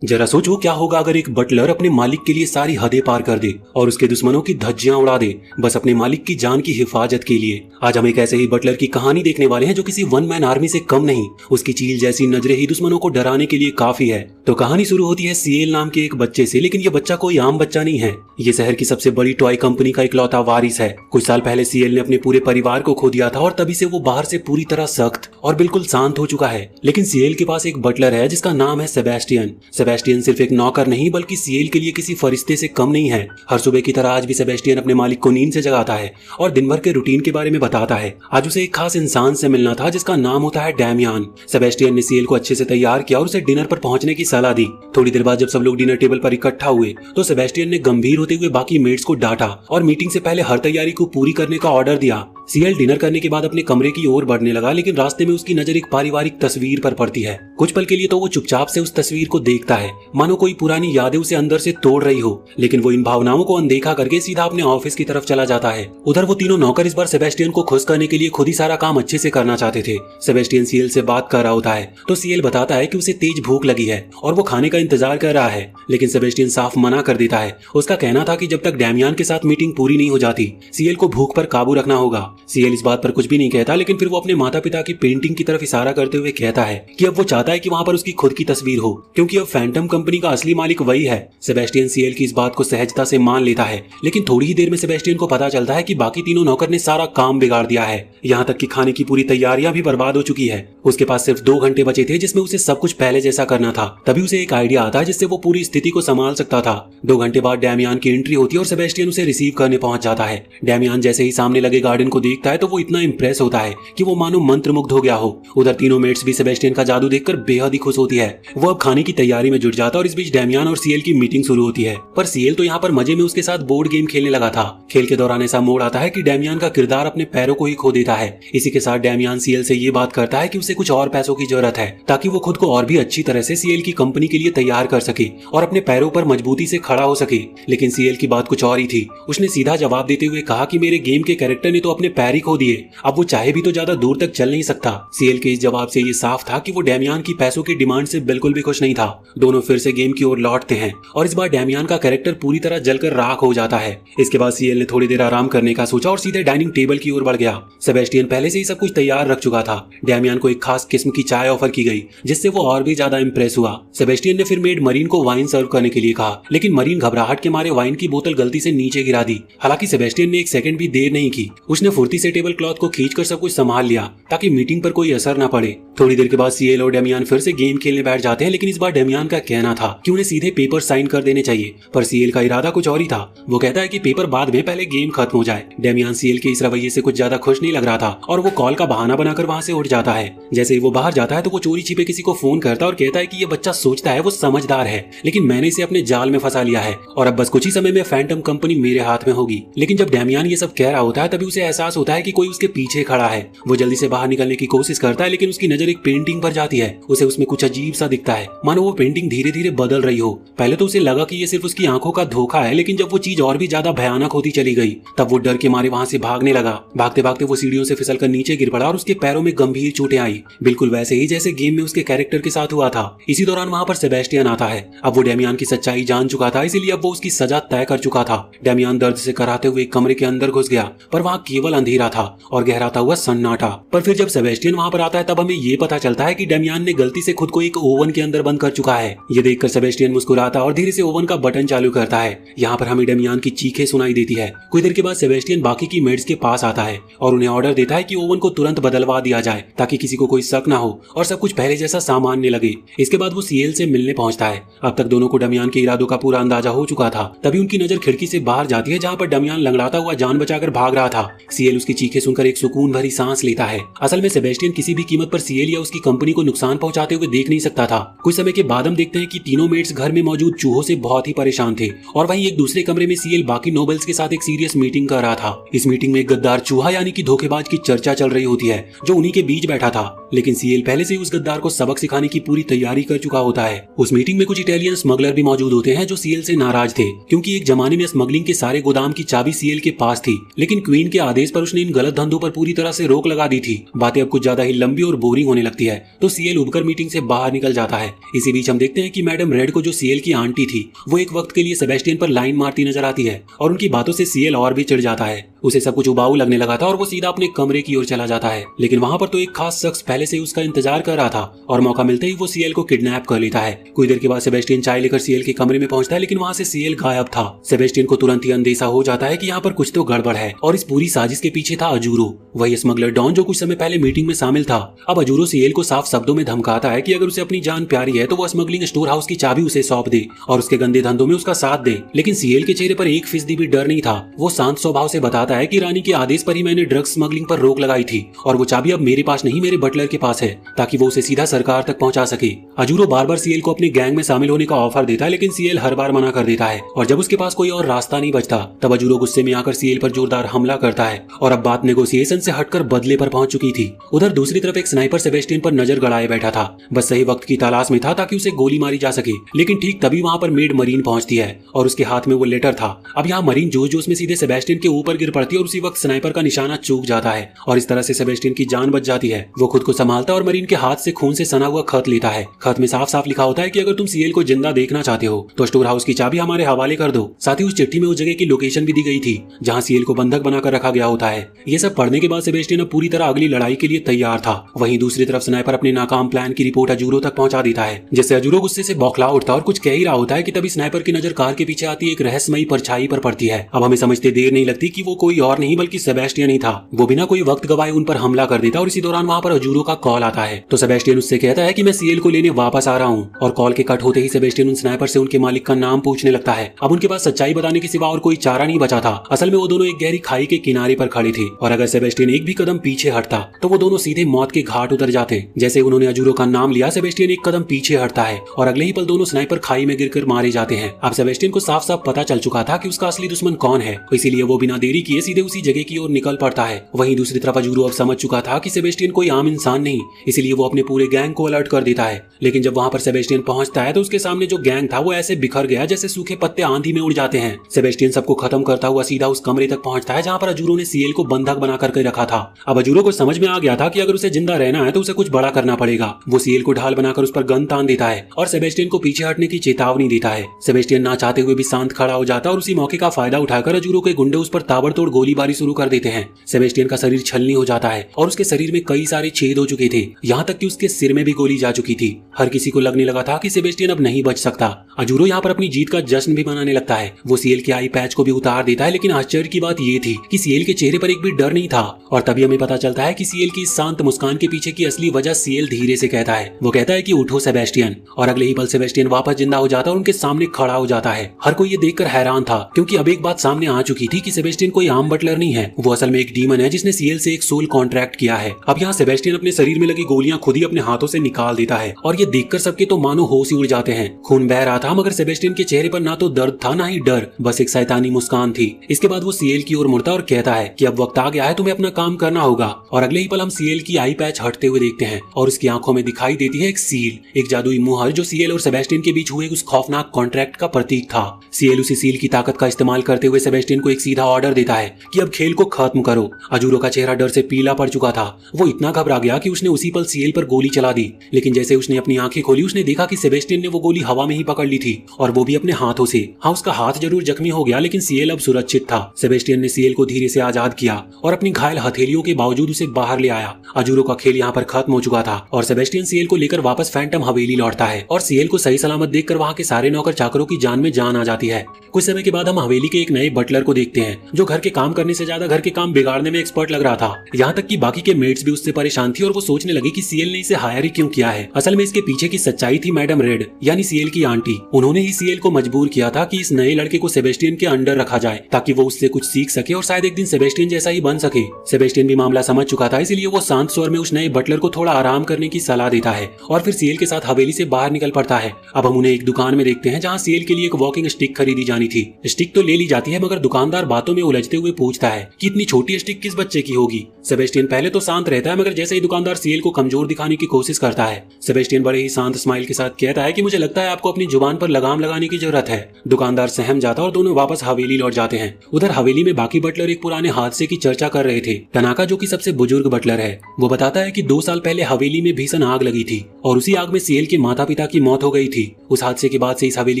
जरा सोचो क्या होगा अगर एक बटलर अपने मालिक के लिए सारी हदें पार कर दे और उसके दुश्मनों की धज्जियां उड़ा दे, बस अपने मालिक की जान की हिफाजत के लिए। आज हम एक ऐसे ही बटलर की कहानी देखने वाले हैं जो किसी वन मैन आर्मी से कम नहीं, उसकी चील जैसी नजरें ही दुश्मनों को डराने के लिए काफी है। तो कहानी शुरू होती है सीएल नाम के एक बच्चे से, लेकिन ये बच्चा कोई आम बच्चा नहीं है। ये शहर की सबसे बड़ी टॉय कंपनी का इकलौता वारिस है। कुछ साल पहले सीएल ने अपने पूरे परिवार को खो दिया था और तभी से वो बाहर से पूरी तरह सख्त और बिल्कुल शांत हो चुका है। लेकिन सीएल के पास एक बटलर है जिसका नाम है सेबेस्टियन। सेबेस्टियन सिर्फ एक नौकर नहीं बल्कि सीएल के लिए किसी फरिश्ते से कम नहीं है। हर सुबह की तरह आज भी सेबेस्टियन अपने मालिक को नींद से जगाता है और दिन भर के रूटीन के बारे में बताता है। आज उसे एक खास इंसान से मिलना था जिसका नाम होता है डैमियान। सेबेस्टियन ने सीएल को अच्छे से तैयार किया और उसे डिनर पर पहुंचने की सलाह दी। थोड़ी देर बाद जब सब लोग डिनर टेबल पर इकट्ठा हुए तो सेबेस्टियन ने गंभीर होते हुए बाकी मेट्स को डांटा और मीटिंग से पहले हर तैयारी को पूरी करने का ऑर्डर दिया। सीएल डिनर करने के बाद अपने कमरे की ओर बढ़ने लगा, लेकिन रास्ते में उसकी नजर एक पारिवारिक तस्वीर पर पड़ती है। कुछ पल के लिए तो वो चुपचाप से उस तस्वीर को देखता है, मानो कोई पुरानी यादें उसे अंदर से तोड़ रही हो। लेकिन वो इन भावनाओं को अनदेखा करके सीधा अपने ऑफिस की तरफ चला जाता है। उधर वो तीनों नौकर इस बार सेबेस्टियन को खुश करने के लिए खुद ही सारा काम अच्छे से करना चाहते थे। सेबेस्टियन सीएल से बात कर रहा होता है तो सीएल बताता है कि उसे तेज भूख लगी है और वो खाने का इंतजार कर रहा है, लेकिन सेबेस्टियन साफ मना कर देता है। उसका कहना था कि जब तक डैमियान के साथ मीटिंग पूरी नहीं हो जाती सीएल को भूख पर काबू रखना होगा। सीएल इस बात पर कुछ भी नहीं कहता, लेकिन फिर वो अपने माता पिता की पेंटिंग की तरफ इशारा करते हुए कहता है कि अब वो चाहता है कि वहां पर उसकी खुद की तस्वीर हो, क्योंकि अब फैंटम कंपनी का असली मालिक वही है। सेबेस्टियन सीएल की इस बात को सहजता से मान लेता है, लेकिन थोड़ी ही देर में सेबेस्टियन को पता चलता है कि बाकी तीनों नौकर ने सारा काम बिगाड़ दिया है। यहाँ तक कि खाने की पूरी तैयारियां भी बर्बाद हो चुकी है। उसके पास सिर्फ 2 घंटे बचे थे जिसमें उसे सब कुछ पहले जैसा करना था। तभी उसे एक आइडिया आता है जिससे वो पूरी स्थिति को संभाल सकता था। 2 घंटे बाद डैमियान की एंट्री होती है और सेबेस्टियन उसे रिसीव करने पहुंच जाता है। डैमियान जैसे ही सामने लगे गार्डन को देखता है तो वो इतना इंप्रेस होता है कि वो मानो मंत्रमुग्ध हो गया हो। उधर तीनों मेट्स भी सेबेस्टियन का जादू देखकर बेहद ही खुश होती है। वो अब खाने की तैयारी में जुट जाता है और इस बीच डैमियान और सीएल की मीटिंग शुरू होती है। पर सीएल तो यहाँ पर मजे में उसके साथ बोर्ड गेम खेलने लगा था। खेल के दौरान ऐसा मोड़ आता है कि डैमियान का किरदार अपने पैरों को ही खो देता है। इसी के साथ डैमियान सीएल से ये बात करता है कि उसे कुछ और पैसों की जरूरत है ताकि वो खुद को और भी अच्छी तरह से सीएल की कंपनी के लिए तैयार कर सके और अपने पैरों पर मजबूती से खड़ा हो सके। लेकिन सीएल की बात कुछ और ही थी। उसने सीधा जवाब देते हुए कहा कि मेरे गेम के कैरेक्टर ने तो अपने पैर ही खो दिए, अब वो चाहे भी तो ज्यादा दूर तक चल नहीं सकता। सीएल के इस जवाब से ये साफ था कि वो डैमियान की पैसों की डिमांड से बिल्कुल भी खुश नहीं था। दोनों फिर से गेम की ओर लौटते हैं और इस बार डैमियान का कैरेक्टर पूरी तरह जलकर राख हो जाता है। इसके बाद सीएल ने थोड़ी देर आराम करने का सोचा और सीधे डाइनिंग टेबल की ओर बढ़ गया। सेबेस्टियन पहले से ही सब कुछ तैयार रख चुका था। डैमियान को एक खास किस्म की चाय ऑफर की गई जिससे वो और भी ज्यादा इंप्रेस हुआ। सेबेस्टियन ने फिर मेड मरीन को वाइन सर्व करने के लिए कहा, लेकिन मरीन घबराहट के मारे वाइन की बोतल गलती से नीचे गिरा दी। हालांकि सेबेस्टियन ने एक सेकंड भी देर नहीं की। उसने फुर्ती से टेबल क्लॉथ को खींचकर सब कुछ संभाल लिया ताकि मीटिंग पर कोई असर न पड़े। थोड़ी देर के बाद सीएल और डैमियान फिर से गेम खेलने बैठ जाते हैं, लेकिन इस बार डैमियान का कहना था कि उन्हें सीधे पेपर साइन कर देने चाहिए, पर सीएल का इरादा कुछ और ही था। वो कहता है कि पेपर बाद में, पहले गेम खत्म हो जाए। डैमियान सीएल के इस रवैये से कुछ ज्यादा खुश नहीं लग रहा था और वो कॉल का बहाना बनाकर वहां से उठ जाता है। जैसे ही वो बाहर जाता है तो वो चोरी छिपे किसी को फोन करता है और कहता है कि ये बच्चा सोचता है वो समझदार है, लेकिन मैंने इसे अपने जाल में फंसा लिया है और अब बस कुछ ही समय में फैंटम कंपनी मेरे हाथ में होगी। लेकिन जब डैमियान ये सब कह रहा होता है तभी उसे एहसास होता है कि कोई उसके पीछे खड़ा है। वो जल्दी से बाहर निकलने की कोशिश करता है, लेकिन उसकी नजर एक पेंटिंग पर जाती है। उसे उसमें कुछ अजीब सा दिखता है, मानो वो पेंटिंग धीरे धीरे बदल रही हो। पहले तो उसे लगा कि ये सिर्फ उसकी आंखों का धोखा है, लेकिन जब वो चीज और भी ज्यादा भयानक होती चली गई तब वो डर के मारे वहां से भागने लगा। भागते भागते वो सीढ़ियों से फिसलकर नीचे गिर पड़ा और उसके पैरों में गंभीर चोटें आई, बिल्कुल वैसे ही जैसे गेम में उसके कैरेक्टर के साथ हुआ था। इसी दौरान वहां पर सेबेस्टियन आता है। अब वो डैमियान की सच्चाई जान चुका था, इसीलिए अब वो उसकी सजा तय कर चुका था। डैमियान दर्द से कराहते हुए कमरे के अंदर घुस गया, पर वहाँ केवल अंधेरा था और गहराता हुआ सन्नाटा। पर फिर जब सेबेस्टियन वहां पर आता है तब हमें ये पता चलता है कि डैमियान ने गलती से खुद को एक ओवन के अंदर बंद कर चुका है। ये देखकर सेबेस्टियन मुस्कुराता और धीरे से ओवन का बटन चालू करता है। यहाँ पर हमें डैमियान की चीखें सुनाई देती है। कुछ देर के बाद सेबेस्टियन बाकी की मेड्स के पास आता है और उन्हें ऑर्डर देता है कि ओवन को तुरंत बदलवा दिया जाए ताकि किसी को कोई शक ना हो और सब कुछ पहले जैसा सामान्य लगे। इसके बाद वो सीएल से मिलने पहुंचता है। अब तक दोनों को डैमियान के इरादों का पूरा अंदाजा हो चुका था। तभी उनकी नजर खिड़की से बाहर जाती है जहाँ पर डैमियान लंगड़ाता हुआ जान बचाकर भाग रहा था। सीएल उसकी चीखें सुनकर एक सुकून भरी सांस लेता है। असल में सेबेस्टियन किसी भी कीमत पर सीएल या उसकी कंपनी को नुकसान पहुंचाते हुए देख नहीं सकता था। कुछ समय के बाद हम देखते हैं कि तीनों मेट्स घर में मौजूद चूहों से बहुत ही परेशान थे और वहीं एक दूसरे कमरे में सीएल बाकी नोबल्स के साथ एक सीरियस मीटिंग कर रहा था। इस मीटिंग में एक गद्दार चूहा यानी कि धोखेबाज की चर्चा चल रही होती है जो उन्हीं के बीच बैठा था, लेकिन सीएल पहले से ही उस गद्दार को सबक सिखाने की पूरी तैयारी कर चुका होता है। उस मीटिंग में कुछ इटालियन स्मगलर भी मौजूद होते हैं जो सीएल से नाराज थे, क्योंकि एक जमाने में स्मगलिंग के सारे गोदाम की चाबी सीएल के पास थी, लेकिन क्वीन के आदेश पर उसने इन गलत धंधों पर पूरी तरह से रोक लगा दी थी। बातें अब कुछ ज्यादा ही लंबी और बोरिंग होने लगती है तो सीएल उबकर मीटिंग से बाहर निकल जाता है। इसी बीच हम देखते हैं कि मैडम रेड को, जो सीएल की आंटी थी, वो एक वक्त के लिए सेबेस्टियन पर लाइन मारती नजर आती है और उनकी बातों से सीएल और भी चिढ़ जाता है। उसे सब कुछ उबाऊ लगने लगा था और वो सीधा अपने कमरे की ओर चला जाता है। लेकिन वहां पर तो एक खास शख्स पहले से ही उसका इंतजार कर रहा था और मौका मिलते ही वो सीएल को किडनैप कर लेता है। कुछ देर के बाद सेबेस्टियन चाय लेकर सीएल के कमरे में पहुंचता है, लेकिन वहां से सीएल गायब था। सेबेस्टियन को तुरंत ही अंदेशा हो जाता है कि यहाँ पर कुछ तो गड़बड़ है और इस पूरी साजिश के पीछे था अजूरो, वही स्मगलर डॉन जो कुछ समय पहले मीटिंग में शामिल था। अब अजूरो सीएल को साफ शब्दों में धमकाता है कि अगर उसे अपनी जान प्यारी है तो वो स्मगलिंग स्टोर हाउस की चाबी उसे सौंप दे और उसके गंदे धंधों में उसका साथ दे। लेकिन सीएल के चेहरे पर 1% भी डर नहीं था। वो शांत स्वभाव से बताता है कि रानी के आदेश पर ही मैंने ड्रग्स स्मगलिंग पर रोक लगाई थी और वो चाबी अब मेरे पास नहीं, मेरे बटलर के पास है, ताकि वो उसे सीधा सरकार तक पहुंचा सके। अजूरो बार बार सीएल को अपने गैंग में शामिल होने का ऑफर देता है, लेकिन सीएल हर बार मना कर देता है और जब उसके पास कोई और रास्ता नहीं बचता तब अजूरो गुस्से में आकर सीएल पर जोरदार हमला करता है और अब बात नेगोशिएशन से हटकर बदले पर पहुंच चुकी थी। उधर दूसरी तरफ एक स्नाइपर सेबेस्टियन पर नजर गड़ाए बैठा था, बस सही वक्त की तलाश में था ताकि उसे गोली मारी जा सके। लेकिन ठीक तभी वहां पर मेड मरीन पहुंचती है और उसके हाथ में वो लेटर था। अब यहाँ मरीन जोश जोश में सीधे सेबेस्टियन के ऊपर गिर पड़ती है और उसी वक्त स्नाइपर का निशाना चूक जाता है और इस तरह से सेबेस्टियन की जान बच जाती है। वो खुद को संभालता और मरीन के हाथ से खून से सना हुआ खत लेता है। खत में साफ साफ लिखा होता है कि अगर तुम सीएल को जिंदा देखना चाहते हो तो स्टोर हाउस की चाबी हमारे हवाले कर दो। साथ ही उस चिट्ठी में उस जगह की लोकेशन भी दी गई थी जहाँ सीएल को बंधक बनाकर रखा गया होता है। ये सब पढ़ने के बाद सेबेस्टियन अब पूरी तरह अगली लड़ाई के लिए तैयार था। वहीं दूसरी तरफ स्नाइपर अपने नाकाम प्लान की रिपोर्ट अजूरो तक पहुंचा देता है, जिससे अजूरो गुस्से से बौखला उठता और कुछ कह ही रहा होता है कि तभी स्नाइपर की नजर कार के पीछे आती एक रहस्यमयी परछाई पर पड़ती है। अब हमें समझते देर नहीं लगती कि वो कोई और नहीं बल्कि सेबेस्टियन ही था। वो बिना कोई वक्त गवाए उन पर हमला कर देता और इसी दौरान वहां पर अजूरो का कॉल आता है तो सेबेस्टियन उससे कहता है कि मैं सीएल को लेने वापस आ रहा हूँ और कॉल के कट होते ही सेबेस्टियन उन स्नाइपर से उनके मालिक का नाम पूछने लगता है। अब उनके पास सच्चाई बताने के सिवा और कोई चारा नहीं बचा था। असल में वो दोनों एक गहरी खाई के किनारे पर खड़े थे और अगर सेबेस्टियन एक भी कदम पीछे हटता तो वो दोनों सीधे मौत के घाट उतर जाते। जैसे उन्होंने अजूरो का नाम लिया, सेबेस्टियन एक कदम पीछे हटता है और अगले ही पल दोनों स्नाइपर खाई में गिरकर मारे जाते हैं। अब सेबेस्टियन को साफ साफ पता चल चुका था कि उसका असली दुश्मन कौन है, इसीलिए वो बिना देरी किए सीधे उसी जगह की ओर निकल पड़ता है। वहीं दूसरी तरफ अजूरो अब समझ चुका था कि सेबेस्टियन कोई आम इंसान नहीं, इसीलिए वो अपने पूरे गैंग को अलर्ट कर देता है। लेकिन जब वहां पर सेबेस्टियन पहुंचता है तो उसके सामने जो गैंग था वो ऐसे बिखर गया जैसे सूखे पत्ते आंधी में उड़ जाते हैं। सेबेस्टियन सबको खत्म करता हुआ सीधा उस कमरे तक पहुंचता है जहां पर अजूरो ने सीएल को बंधक बना करके रखा था। अब अजूरो को समझ में आ गया था कि अगर उसे जिंदा रहना है तो उसे कुछ बड़ा करना पड़ेगा। वो सीएल को ढाल बनाकर उस पर गन तान देता है और सेबेस्टियन को पीछे हटने की चेतावनी देता है। सेबेस्टियन ना चाहते हुए भी शांत खड़ा हो जाता और उसी मौके का फायदा उठाकर अजूरो के गुंडे उस पर ताबड़तोड़ गोलीबारी शुरू कर देते हैं। सेबेस्टियन का शरीर छलनी हो जाता है और उसके शरीर में कई सारे छेद हो चुके थे, यहाँ तक कि उसके सिर में भी गोली जा चुकी थी। हर किसी को लगने लगा था कि सेबेस्टियन अब नहीं बच सकता। अजूरो यहाँ पर अपनी जीत का जश्न भी मनाने लगता है। वो सीएल के आई पैच को भी उतार देता है, लेकिन आश्चर्य की बात ये थी कि सीएल के चेहरे पर एक भी डर नहीं था और तभी हमें पता चलता है कि सीएल की इस शांत मुस्कान के पीछे की असली वजह सीएल धीरे से कहता है। वो कहता है कि उठो सेबेस्टियन, और अगले ही पल सेबेस्टियन वापस जिंदा हो जाता और उनके सामने खड़ा हो जाता है। हर कोई ये देखकर हैरान था क्योंकि अब एक बात सामने आ चुकी थी कि सेबेस्टियन कोई आम बटलर नहीं है, वो असल में एक डीमन है जिसने सीएल से एक सोल कॉन्ट्रैक्ट किया है। अब यहाँ सेबेस्टियन अपने शरीर में लगी गोलियां खुद ही अपने हाथों से निकाल देता है और ये देखकर सबके तो मानो होश ही उड़ जाते हैं। खून बह रहा था मगर सेबेस्टियन के चेहरे पर ना तो दर्द था ना ही डर, बस एक शैतानी मुस्कान थी। इसके बाद वो सीएल की ओर मुड़ता और कहता है कि अब वक्त आ गया है, तुम्हें अपना काम करना होगा। और अगले ही पल हम सीएल की आई पैच हटते हुए देखते हैं और उसकी आंखों में दिखाई देती है एक सील, एक जादुई मुहर जो सीएल और सेबेस्टियन के बीच हुए उस खौफनाक कॉन्ट्रैक्ट का प्रतीक था। सीएल उसी सील की ताकत का इस्तेमाल करते हुए सेबेस्टियन को एक सीधा ऑर्डर देता है कि अब खेल को खत्म करो। अजूरो का चेहरा डर से पीला पड़ चुका था। वो इतना घबरा गया कि उसने उसी पल सीएल पर गोली चला दी, लेकिन जैसे उसने अपनी आंखें खोली उसने देखा कि सेबेस्टियन ने वो गोली हवा में ही पकड़ ली थी और वो भी अपने हाथों से। हाँ, उसका हाथ जरूर जख्मी हो गया लेकिन सीएल अब सुरक्षित था। सेबेस्टियन ने सीएल को धीरे से आजाद किया और अपनी घायल हथेलियों के बावजूद उसे बाहर ले आया। अजूरो का खेल यहाँ पर खत्म हो चुका था और सेबेस्टियन सीएल को लेकर वापस फैंटम हवेली लौटता है और सीएल को सही सलामत देखकर वहाँ के सारे नौकर चाकरों की जान में जान आ जाती है। कुछ समय के बाद हम हवेली के एक नए बटलर को देखते हैं जो घर के काम करने से ज्यादा घर के काम बिगाड़ने में एक्सपर्ट लग रहा था। यहाँ तक कि बाकी के मेट्स भी उससे परेशान थी और वो सोचने लगे कि सीएल ने इसे हायर ही क्यों किया है। असल में इसके पीछे की सच्चाई थी मैडम रेड यानी सीएल की आंटी। उन्होंने ही सीएल को मजबूर किया था कि इस नए लड़के को सेबेस्टियन के अंडर रखा जाए ताकि वो उससे कुछ सीख सके और शायद एक दिन सेबेस्टियन जैसा ही बन सके। सेबेस्टियन भी मामला समझ चुका था, इसीलिए वो शांत स्वर में उस नए बटलर को थोड़ा आराम करने की सलाह देता है और फिर सीएल के साथ हवेली से बाहर निकल पड़ता है। अब हम उन्हें एक दुकान में देखते हैं जहाँ सीएल के लिए एक वॉकिंग स्टिक खरीदी जानी थी। स्टिक तो ले ली जाती है मगर दुकानदार बातों में उलझते हुए हुए पूछता है कि इतनी छोटी स्टिक किस बच्चे की होगी। सेबेस्टियन पहले तो शांत रहता है, मगर जैसे ही दुकानदार सीएल को कमजोर दिखाने की कोशिश करता है, सेबेस्टियन बड़े ही शांत स्माइल के साथ कहता है कि मुझे लगता है आपको अपनी जुबान पर लगाम लगाने की जरूरत है। दुकानदार सहम जाता और दोनों वापस हवेली लौट जाते हैं। उधर हवेली में बाकी बटलर एक पुराने हादसे की चर्चा कर रहे थे। तनाका जो कि सबसे बुजुर्ग बटलर है, वो बताता है कि 2 साल पहले हवेली में भीषण आग लगी थी और उसी आग में सीएल के माता पिता की मौत हो गई थी। उस हादसे के बाद से इस हवेली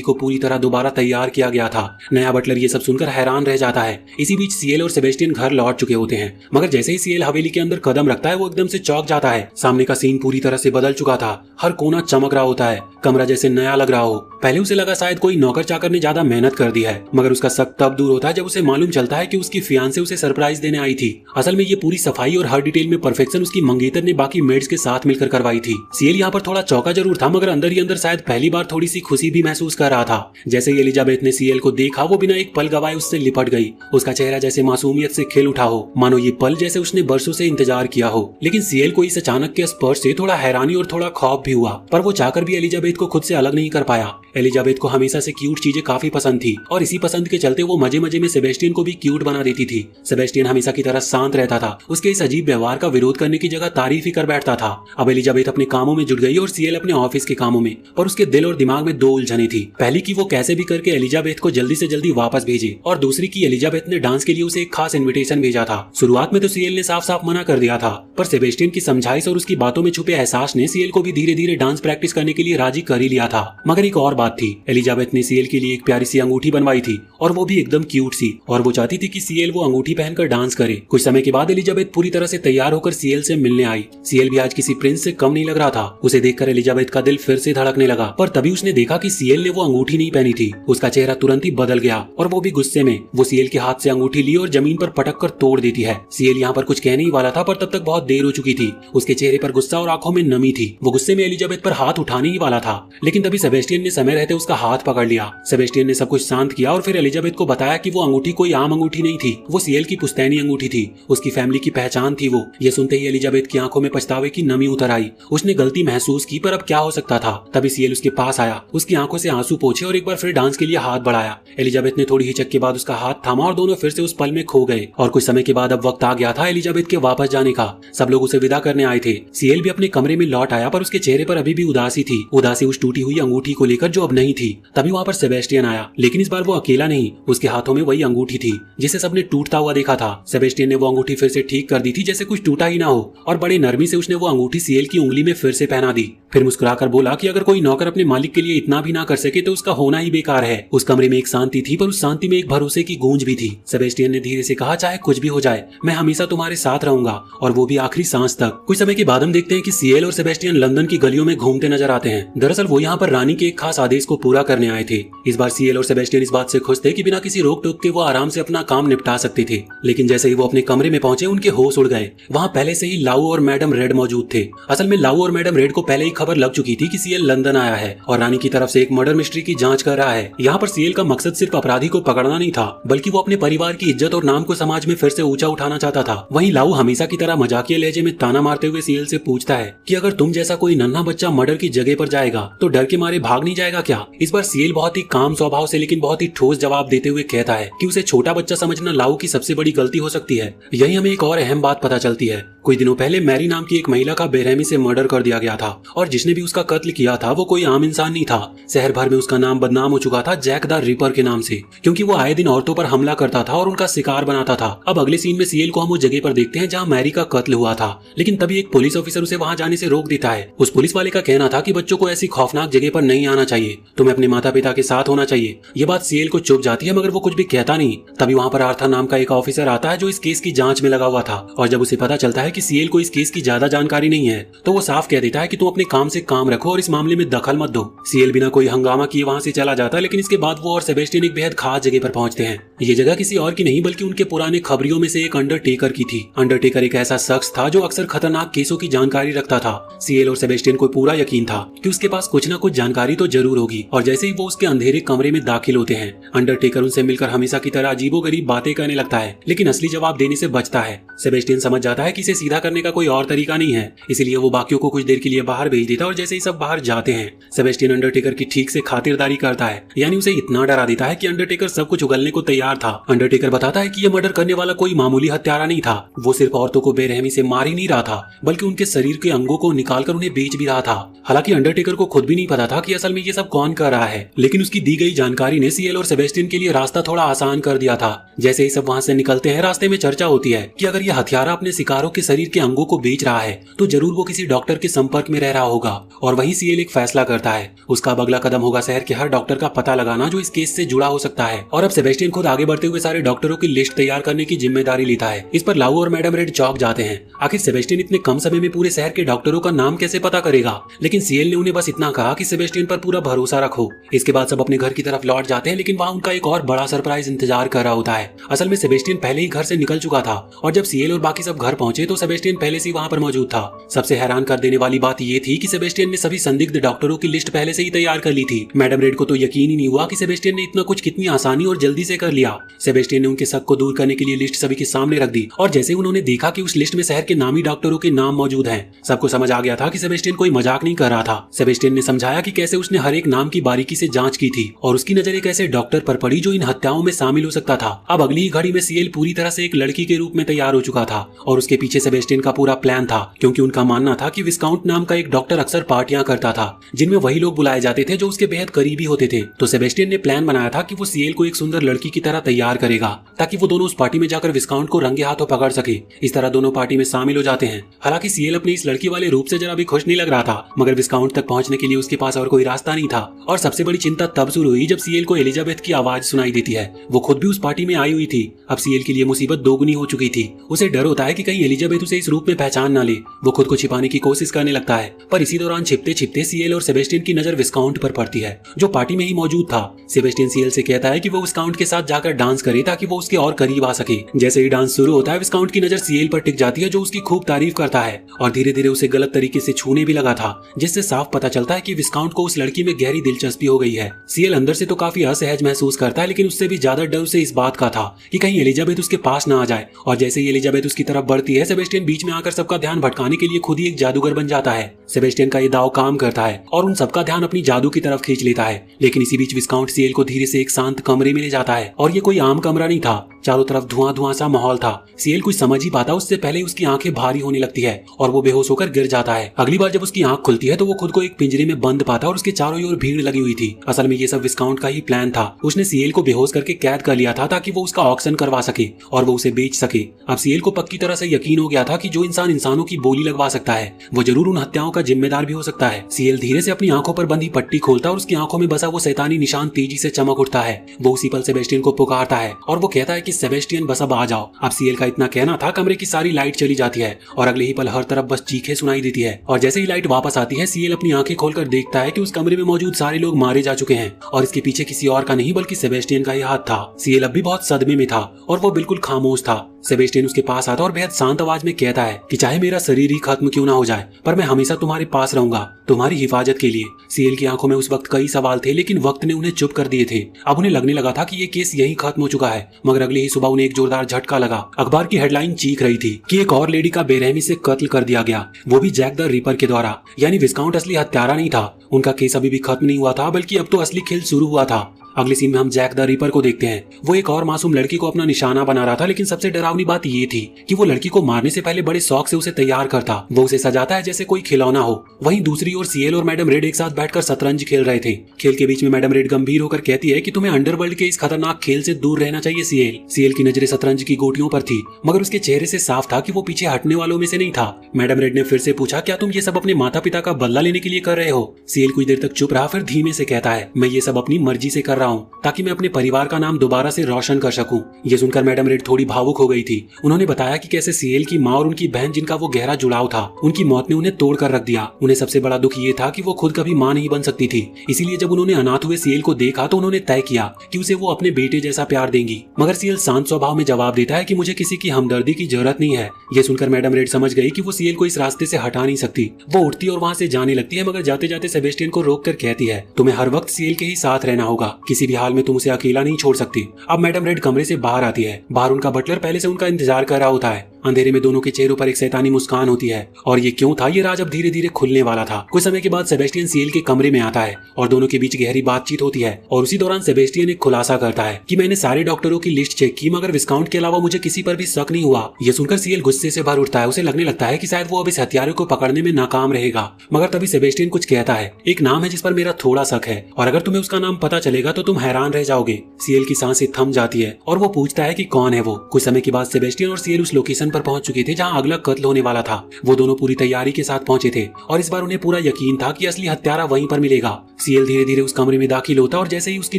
को पूरी तरह दोबारा तैयार किया गया था। नया बटलर ये सब सुनकर हैरान रह जाता है। इसी बीच सीएल और सेबेस्टियन घर लौट चुके होते हैं, मगर जैसे ही सीएल हवेली के अंदर कदम रखता है वो एकदम से चौंक जाता है। सामने का सीन पूरी तरह से बदल चुका था। हर कोना चमक रहा होता है, कमरा जैसे नया लग रहा हो। पहले उसे लगा शायद कोई नौकर चाकर ने ज्यादा मेहनत कर दी है, मगर उसका शक तब दूर होता है जब उसे मालूम चलता है कि उसकी फियांसे उसे सरप्राइज देने आई थी। असल में ये पूरी सफाई और हर डिटेल में परफेक्शन उसकी मंगेतर ने बाकी मेड्स के साथ मिलकर करवाई थी। सीएल यहाँ पर थोड़ा चौंका जरूर था, मगर अंदर ही अंदर शायद पहली बार थोड़ी सी खुशी भी महसूस कर रहा था। जैसे ही एलिजाबेथ ने सीएल को देखा, वो बिना एक पल गवाए उससे लिपट गई। उसका चेहरा जैसे मासूमियत से खिल उठा हो, मानो ये पल जैसे उसने बरसों से इंतजार किया हो। लेकिन सीएल को इस अचानक के स्पर्श से थोड़ा हैरानी और थोड़ा खौफ भी हुआ, पर वो चाहकर भी एलिजाबेथ को खुद से अलग नहीं कर पाया। एलिजाबेथ को हमेशा से क्यूट चीजें काफी पसंद थी और इसी पसंद के चलते वो मजे मजे में सेबेस्टियन को भी क्यूट बना देती थी। सेबेस्टियन हमेशा की तरह शांत रहता था। उसके इस अजीब व्यवहार का विरोध करने की जगह तारीफ ही कर बैठता था। अब एलिजाबेथ अपने कामों में जुट गई और सीएल अपने ऑफिस के कामों में, पर उसके दिल और दिमाग में 2 उलझने थी। पहली की वो कैसे भी करके एलिजाबेथ को जल्दी से जल्दी वापस भेजे, और दूसरी की एलिजाबेथ ने डांस के लिए उसे एक खास इन्विटेशन भेजा था। शुरुआत में तो सीएल ने साफ साफ मना कर दिया था, पर सेबेस्टियन की समझाइश और उसकी बातों में छुपे एहसास ने सीएल को भी धीरे धीरे डांस प्रैक्टिस करने के लिए राजी कर ही लिया था। मगर एक और बात थी, एलिजाबेथ ने सीएल के लिए एक प्यारी सी अंगूठी बनवाई थी, और वो भी एकदम क्यूट सी, और वो चाहती थी कि सीएल वो अंगूठी पहनकर डांस करे। कुछ समय के बाद एलिजाबेथ पूरी तरह से तैयार होकर सीएल से मिलने आई। सीएल भी आज किसी प्रिंस से कम नहीं लग रहा था। उसे देखकर एलिजाबेथ का दिल फिर से धड़कने लगा, पर तभी उसने देखा कि सीएल ने वो अंगूठी नहीं पहनी थी। उसका चेहरा तुरंत ही बदल गया, और वो भी गुस्से में। वो सीएल के हाथ से अंगूठी ली और जमीन पर पटक कर तोड़ देती है। सीएल यहाँ पर कुछ कहने ही वाला था, पर तब तक बहुत देर हो चुकी थी। उसके चेहरे पर गुस्सा और आंखों में नमी थी। वो गुस्से में एलिजाबेथ पर हाथ उठाने ही वाला था, लेकिन तभी सेबेस्टियन ने समय रहते उसका हाथ पकड़ लिया। सेबेस्टियन ने सब कुछ शांत किया और फिर एलिजाबेथ को बताया कि वो अंगूठी कोई आम अंगूठी नहीं थी, वो सीएल की पुश्तैनी अंगूठी थी। उसकी फैमिली की पहचान थी वो। ये सुनते ही एलिजाबेथ की आंखों में पछतावे की नमी उतर आई। उसने गलती महसूस की, पर अब क्या हो सकता था। तभी सीएल उसके पास आया, उसकी आंखों से आंसू पोंछे और एक बार फिर डांस के लिए हाथ बढ़ाया। एलिजाबेथ ने थोड़ी हिचक के बाद उसका हाथ थामा और दोनों फिर से उस पल में खो गए। और कुछ समय के बाद अब वक्त आ गया था एलिजाबेथ के वापस जाने का। सब लोग उसे विदा करने आए थे। सीएल भी अपने कमरे में लौट आया, पर उसके चेहरे पर अभी भी उदासी थी। उदासी उस टूटी हुई अंगूठी को लेकर जो अब नहीं थी। तभी वहाँ पर सेबेस्टियन आया, लेकिन इस बार वो अकेला नहीं। उसके हाथों में वही अंगूठी थी जिसे सबने टूटता हुआ देखा था। सेबेस्टियन ने वो अंगूठी फिर से ठीक कर दी थी, जैसे कुछ टूटा ही ना हो, और बड़े नरमी से उसने वो अंगूठी सीएल की उंगली में फिर से पहना दी। फिर मुस्कुराकर बोला कि अगर कोई नौकर अपने मालिक के लिए इतना भी ना कर सके तो उसका होना ही बेकार है। उस कमरे में एक शांति थी, पर उस शांति में एक भरोसे की गूंज भी थी। सेबेस्टियन ने धीरे से कहा, चाहे कुछ भी हो जाए, मैं हमेशा तुम्हारे साथ रहूंगा, और वो भी आखिरी सांस तक। कुछ समय के बाद हम देखते हैं कि सीएल और सेबेस्टियन लंदन की गलियों में घूमते नजर आते हैं। दरअसल वो यहाँ पर रानी के एक खास आदेश को पूरा करने आए थे। इस बार सीएल और सेबेस्टियन इस बात से खुश थे कि बिना किसी रोक टोक के वो आराम से अपना काम निपटा सकते थे। लेकिन जैसे ही वो अपने कमरे में पहुंचे, उनके होश उड़ गए। वहाँ पहले से ही लाऊ और मैडम रेड मौजूद थे। असल में लाऊ और मैडम रेड को पहले ही खबर लग चुकी थी कि सीएल लंदन आया है और रानी की तरफ से एक मर्डर मिस्ट्री की जांच कर रहा है। यहाँ पर सीएल का मकसद सिर्फ अपराधी को पकड़ना नहीं था, बल्कि वो अपने परिवार की इज्जत और नाम को समाज में फिर से ऊंचा उठाना चाहता था। वहीं लाऊ हमेशा की तरह मजाकिया लहजे में ताना मारते हुए सीएल से पूछता है कि अगर तुम जैसा कोई नन्हा बच्चा मर्डर की जगह पर जाएगा तो डर के मारे भाग नहीं जाएगा क्या। इस बार सीएल बहुत ही काम स्वभाव से लेकिन बहुत ही ठोस जवाब देते हुए कहता है कि उसे छोटा बच्चा समझना लाऊ की सबसे बड़ी गलती हो सकती है। यही हमें एक और अहम बात पता चलती है। कुछ दिनों पहले मैरी नाम की एक महिला का बेरहमी से मर्डर कर दिया गया था, और जिसने भी उसका कत्ल किया था वो कोई आम इंसान नहीं था। शहर भर में उसका नाम बदनाम हो चुका था जैक द रिपर के नाम से, क्योंकि वो आए दिन औरतों पर हमला करता था और उनका शिकार बनाता था। अब अगले सीन में सीएल को हम उस जगह पर देखते हैं जहाँ मैरी का कत्ल हुआ था, लेकिन तभी एक पुलिस ऑफिसर उसे वहाँ जाने से रोक देता है। उस पुलिस वाले का कहना था कि बच्चों को ऐसी खौफनाक जगह पर नहीं आना चाहिए, तुम्हें अपने माता पिता के साथ होना चाहिए। ये बात सीएल को चुभ जाती है, मगर वो कुछ भी कहता नहीं। तभी वहाँ पर आर्थर नाम का एक ऑफिसर आता है जो इस केस की जांच में लगा हुआ था, और जब उसे पता चलता है कि सीएल को इस केस की ज्यादा जानकारी नहीं है तो वो साफ कह देता है कि तुम अपने काम से काम रखो और इस मामले में दखल मत दो। सीएल बिना कोई हंगामा किए वहाँ से चला जाता है, लेकिन इसके बाद वो और सेबेस्टियन एक बेहद खास जगह पर पहुंचते हैं। ये जगह किसी और की नहीं बल्कि उनके पुराने खबरियों में से एक अंडरटेकर की थी। अंडरटेकर एक ऐसा शख्स था जो अक्सर खतरनाक केसों की जानकारी रखता था। सीएल और सेबेस्टियन को पूरा यकीन था कि उसके पास कुछ न कुछ जानकारी तो जरूर होगी, और जैसे ही वो उसके अंधेरे कमरे में दाखिल होते हैं, अंडरटेकर उनसे मिलकर हमेशा की तरह अजीबोगरीब बातें करने लगता है, लेकिन असली जवाब देने से बचता है। सेबेस्टियन समझ जाता है कि इसे सीधा करने का कोई और तरीका नहीं है, इसलिए वो बाकियों को कुछ देर के लिए बाहर भेज देता है। और जैसे ही सब बाहर जाते हैं, सेबेस्टियन अंडरटेकर की ठीक से खातिरदारी करता है, यानी उसे इतना डरा देता है कि अंडरटेकर सब कुछ उगलने को तैयार था। अंडरटेकर बताता है कि ये मर्डर करने वाला कोई मामूली हत्यारा नहीं था, वो सिर्फ औरतों को बेरहमी से मार ही नहीं रहा था, बल्कि उनके शरीर के अंगों को निकालकर उन्हें बेच भी रहा था। हालांकि अंडरटेकर को खुद भी नहीं पता था कि असल में ये सब कौन कर रहा है, लेकिन उसकी दी गई जानकारी ने सीएल और सेबेस्टियन के लिए रास्ता थोड़ा आसान कर दिया था। जैसे ही सब वहाँ से निकलते हैं, रास्ते में चर्चा होती है कि अगर यह हत्यारा अपने शिकारों के शरीर के अंगों को बेच रहा है तो जरूर वो किसी डॉक्टर के संपर्क में रह रहा होगा। और वहीं सीएल एक फैसला करता है, उसका अगला कदम होगा शहर के हर डॉक्टर का पता लगाना जो इस केस से जुड़ा हो सकता है। और अब सेबेस्टियन खुद आगे बढ़ते हुए सारे डॉक्टरों की लिस्ट तैयार करने की जिम्मेदारी लेता है। इस पर लाऊ और मैडम रेड चौंक जाते हैं, आखिर सेबेस्टियन इतने कम समय में पूरे शहर के डॉक्टरों का नाम कैसे पता करेगा। लेकिन सीएल ने उन्हें बस इतना कहा कि सेबेस्टियन पर पूरा भरोसा रखो। इसके बाद सब अपने घर की तरफ लौट जाते हैं, लेकिन वहाँ उनका एक और बड़ा सरप्राइज इंतजार कर रहा होता है। असल में सेबेस्टियन पहले ही घर से निकल चुका था, और जब सीएल और बाकी सब घर पहुंचे तो सेबेस्टियन पहले से वहाँ पर मौजूद था। सबसे हैरान कर देने वाली बात ये थी कि सेबेस्टियन ने सभी संदिग्ध डॉक्टरों की लिस्ट पहले से ही तैयार कर ली थी। मैडम रेड को तो यकीन ही नहीं हुआ कि सेबेस्टियन ने इतना कुछ कितनी आसानी और जल्दी से कर लिया। सेबेस्टियन ने उनके शक को दूर करने के लिए लिस्ट सभी के सामने रख दी, और जैसे उन्होंने देखा कि उस लिस्ट में शहर के नामी डॉक्टरों के नाम मौजूद हैं, सबको समझ आ गया था कि सेबेस्टियन कोई मजाक नहीं कर रहा था। सेबेस्टियन ने समझाया कि कैसे उसने हर एक नाम की बारीकी से जांच की थी और उसकी नजर एक ऐसे डॉक्टर पर पड़ी जो इन हत्याओं में शामिल हो सकता था। अब अगली ही घड़ी में सीएल पूरी तरह से एक लड़की के रूप में तैयार हो चुका था, और उसके पीछे सेबेस्टियन का पूरा प्लान था, क्योंकि उनका मानना था कि विस्काउंट नाम का एक डॉक्टर अक्सर पार्टियां करता था जिनमें वही लोग बुलाए जाते थे जो उसके बेहद करीबी होते थे। तो सेबेस्टियन ने प्लान बनाया था कि वो सीएल को एक सुंदर लड़की की तरह तैयार करेगा ताकि वो दोनों उस पार्टी में जाकर विस्काउंट को रंगे हाथों पकड़ सके। इस तरह दोनों पार्टी में शामिल हो जाते हैं। हालांकि सीएल अपनी इस लड़की वाले रूप से जरा भी खुश नहीं लग रहा था, मगर विस्काउंट तक पहुंचने के लिए उसके पास और कोई रास्ता नहीं था। और सबसे बड़ी चिंता तब शुरू हुई जब सीएल को एलिजाबेथ की आवाज सुनाई देती है। वो खुद भी उस पार्टी में आई हुई थी। अब सीएल के लिए मुसीबत दोगुनी हो चुकी थी। उसे डर होता है कि कहीं एलिजाबेथ उसे इस रूप में पहचान ना ले। वो खुद को छिपाने की कोशिश करने लगता है, पर इसी दौरान छिपते छिपते सीएल और सेबेस्टियन की नजर विस्काउंट पर पड़ती है जो पार्टी में ही मौजूद था। सेबेस्टियन सीएल से कहता है कि वो विस्काउंट के साथ जाकर डांस करे ताकि वो उसके और करीब आ सके। जैसे ही डांस शुरू होता है, विस्काउंट की नजर सीएल पर टिक जाती है जो उसकी खूब तारीफ करता है और धीरे धीरे उसे गलत तरीके से छूने भी लगा था, जिससे साफ पता चलता है कि विस्काउंट को उस लड़की में गहरी दिलचस्पी हो गई है। सीएल अंदर से तो काफी असहज महसूस करता है, लेकिन उससे भी ज्यादा डर उसे इस बात का था कि कहीं एलिजाबेथ उसके पास ना आ जाए। और जैसे ही एलिजाबेथ उसकी तरफ बढ़ती है, सेबेस्टियन बीच में आकर सबका ध्यान भटकाने के लिए खुद ही एक जादूगर बन जाता है। सेबेस्टियन का ये दाव काम करता है और उन सबका ध्यान अपनी जादू की तरफ खींच लेता है। लेकिन इसी बीच विस्काउंट सीएल को धीरे से एक शांत कमरे में ले जाता है, और ये कोई आम कमरा नहीं था। चारों तरफ धुआं धुआं सा माहौल था। सीएल कुछ समझ ही पाता उससे पहले उसकी आंखें भारी होने लगती है और वो बेहोश होकर गिर जाता है। अगली बार जब उसकी आंख खुलती है तो वो खुद को एक पिंजरे में बंद पाता और उसके चारों ओर भीड़ लगी हुई थी। असल में ये सब विस्काउंट का ही प्लान था। उसने सीएल को बेहोश करके कैद कर लिया था ताकि वो उसका ऑक्शन करवा सके और वो उसे बेच सके। अब सीएल को पक्की तरह से यकीन हो गया था कि जो इंसान इंसानों की बोली लगवा सकता है वो जरूर उन हत्याओं का जिम्मेदार भी हो सकता है। सीएल धीरे से अपनी आंखों पर बंधी पट्टी खोलता और उसकी आंखों में बसा वो शैतानी निशान तेजी से चमक उठता है। वो उसी पल सेबेस्टियन को पुकारता है और वो कहता है कि सेबेस्टियन बस अब आ जाओ। अब सीएल का इतना कहना था, कमरे की सारी लाइट चली जाती है और अगले ही पल हर तरफ बस चीखें सुनाई देती है। और जैसे ही लाइट वापस आती है, सीएल अपनी आंखें खोलकर देखता है कि उस कमरे में मौजूद सारे लोग मारे जा चुके हैं और इसके पीछे किसी और का नहीं बल्कि सेबेस्टियन का ही हाथ था। सीएल अब भी बहुत सदमे में था और वो बिल्कुल खामोश था। सेबेस्टियन उसके पास आता और बेहद शांत आवाज में कहता है कि चाहे मेरा शरीर ही खत्म क्यों ना हो जाए, पर मैं हमेशा तुम्हारे पास रहूंगा, तुम्हारी हिफाजत के लिए। सीएल की आंखों में उस वक्त कई सवाल थे, लेकिन वक्त ने उन्हें चुप कर दिए थे। अब उन्हें लगने लगा था कि ये केस यही खत्म हो चुका है, मगर अगले ही सुबह उन्हें एक जोरदार झटका लगा। अखबार की हेडलाइन चीख रही थी कि एक और लेडी का बेरहमी से कत्ल कर दिया गया, वो भी जैक द रिपर के द्वारा। यानी विस्काउंट असली हत्यारा नहीं था। उनका केस अभी भी खत्म नहीं हुआ था, बल्कि अब तो असली खेल शुरू हुआ था। अगले सीन में हम जैक द रिपर को देखते हैं। वो एक और मासूम लड़की को अपना निशाना बना रहा था, लेकिन सबसे डरावनी बात ये थी कि वो लड़की को मारने से पहले बड़े शौक से उसे तैयार करता। वो उसे सजाता है जैसे कोई खिलौना हो। वहीं दूसरी ओर सीएल और मैडम रेड एक साथ बैठकर शतरंज खेल रहे थे। खेल के बीच में मैडम रेड गंभीर होकर कहती है कि तुम्हें अंडरवर्ल्ड के इस खतरनाक खेल से दूर रहना चाहिए सीएल। सीएल की नजरें शतरंज की गोटियों पर थी, मगर उसके चेहरे से साफ था कि वो पीछे हटने वालों में से नहीं था। मैडम रेड ने फिर से पूछा, क्या तुम ये सब अपने माता पिता का बदला लेने के लिए कर रहे हो? सीएल कुछ देर तक चुप रहा, फिर धीमे से कहता है, मैं ये सब अपनी मर्जी से कर रहा हूँ ताकि मैं परिवार का नाम दोबारा से रोशन कर सकूं। ये सुनकर मैडम रेड थोड़ी भावुक हो गई थी। उन्होंने बताया कि कैसे सीएल की माँ और उनकी बहन, जिनका वो गहरा जुड़ाव था, उनकी मौत ने उन्हें तोड़ कर रख दिया। उन्हें सबसे बड़ा दुख ये था कि वो खुद कभी माँ नहीं बन सकती थी। इसीलिए जब उन्होंने अनाथ हुए सीएल को देखा तो उन्होंने तय किया कि उसे वो अपने बेटे जैसा प्यार देंगी। मगर सीएल शांत स्वभाव में जवाब देता है कि मुझे किसी की हमदर्दी की जरूरत नहीं है। ये सुनकर मैडम रेड समझ गई कि वो सीएल को इस रास्ते से हटा नहीं सकती। वो उठती और वहाँ से जाने लगती है, मगर जाते जाते सेबेस्टियन को रोक कर कहती है, तुम्हें हर वक्त सीएल के ही साथ रहना होगा, किसी भी हाल में तुम उसे अकेला नहीं छोड़ सकती। अब मैडम रेड कमरे से बाहर आती है। बाहर उनका बटलर पहले से उनका इंतजार कर रहा होता है। अंधेरे में दोनों के चेहरों पर एक शैतानी मुस्कान होती है और ये क्यों था, ये राज अब धीरे धीरे खुलने वाला था। कुछ समय के बाद सेबेस्टियन सीएल के कमरे में आता है और दोनों के बीच गहरी बातचीत होती है और उसी दौरान सेबेस्टियन एक खुलासा करता है कि मैंने सारे डॉक्टरों की लिस्ट चेक की मगर विस्काउंट के अलावा मुझे किसी पर भी शक नहीं हुआ। ये सुनकर सीएल गुस्से से भर उठता है। उसे लगने लगता है कि शायद वो अब इस हत्यारे को पकड़ने में नाकाम रहेगा। मगर तभी सेबेस्टियन कुछ कहता है, एक नाम है जिस पर मेरा थोड़ा शक है और अगर तुम्हें उसका नाम पता चलेगा तो तुम हैरान रह जाओगे। सीएल की सांसें थम जाती है और वो पूछता है कि कौन है वो। कुछ समय के बाद सेबेस्टियन और सीएल उस लोकेशन पर पहुंच चुके थे जहां अगला कत्ल होने वाला था। वो दोनों पूरी तैयारी के साथ पहुंचे थे और इस बार उन्हें पूरा यकीन था कि असली हत्यारा वहीं पर मिलेगा। सीएल धीरे धीरे उस कमरे में दाखिल होता और जैसे ही उसकी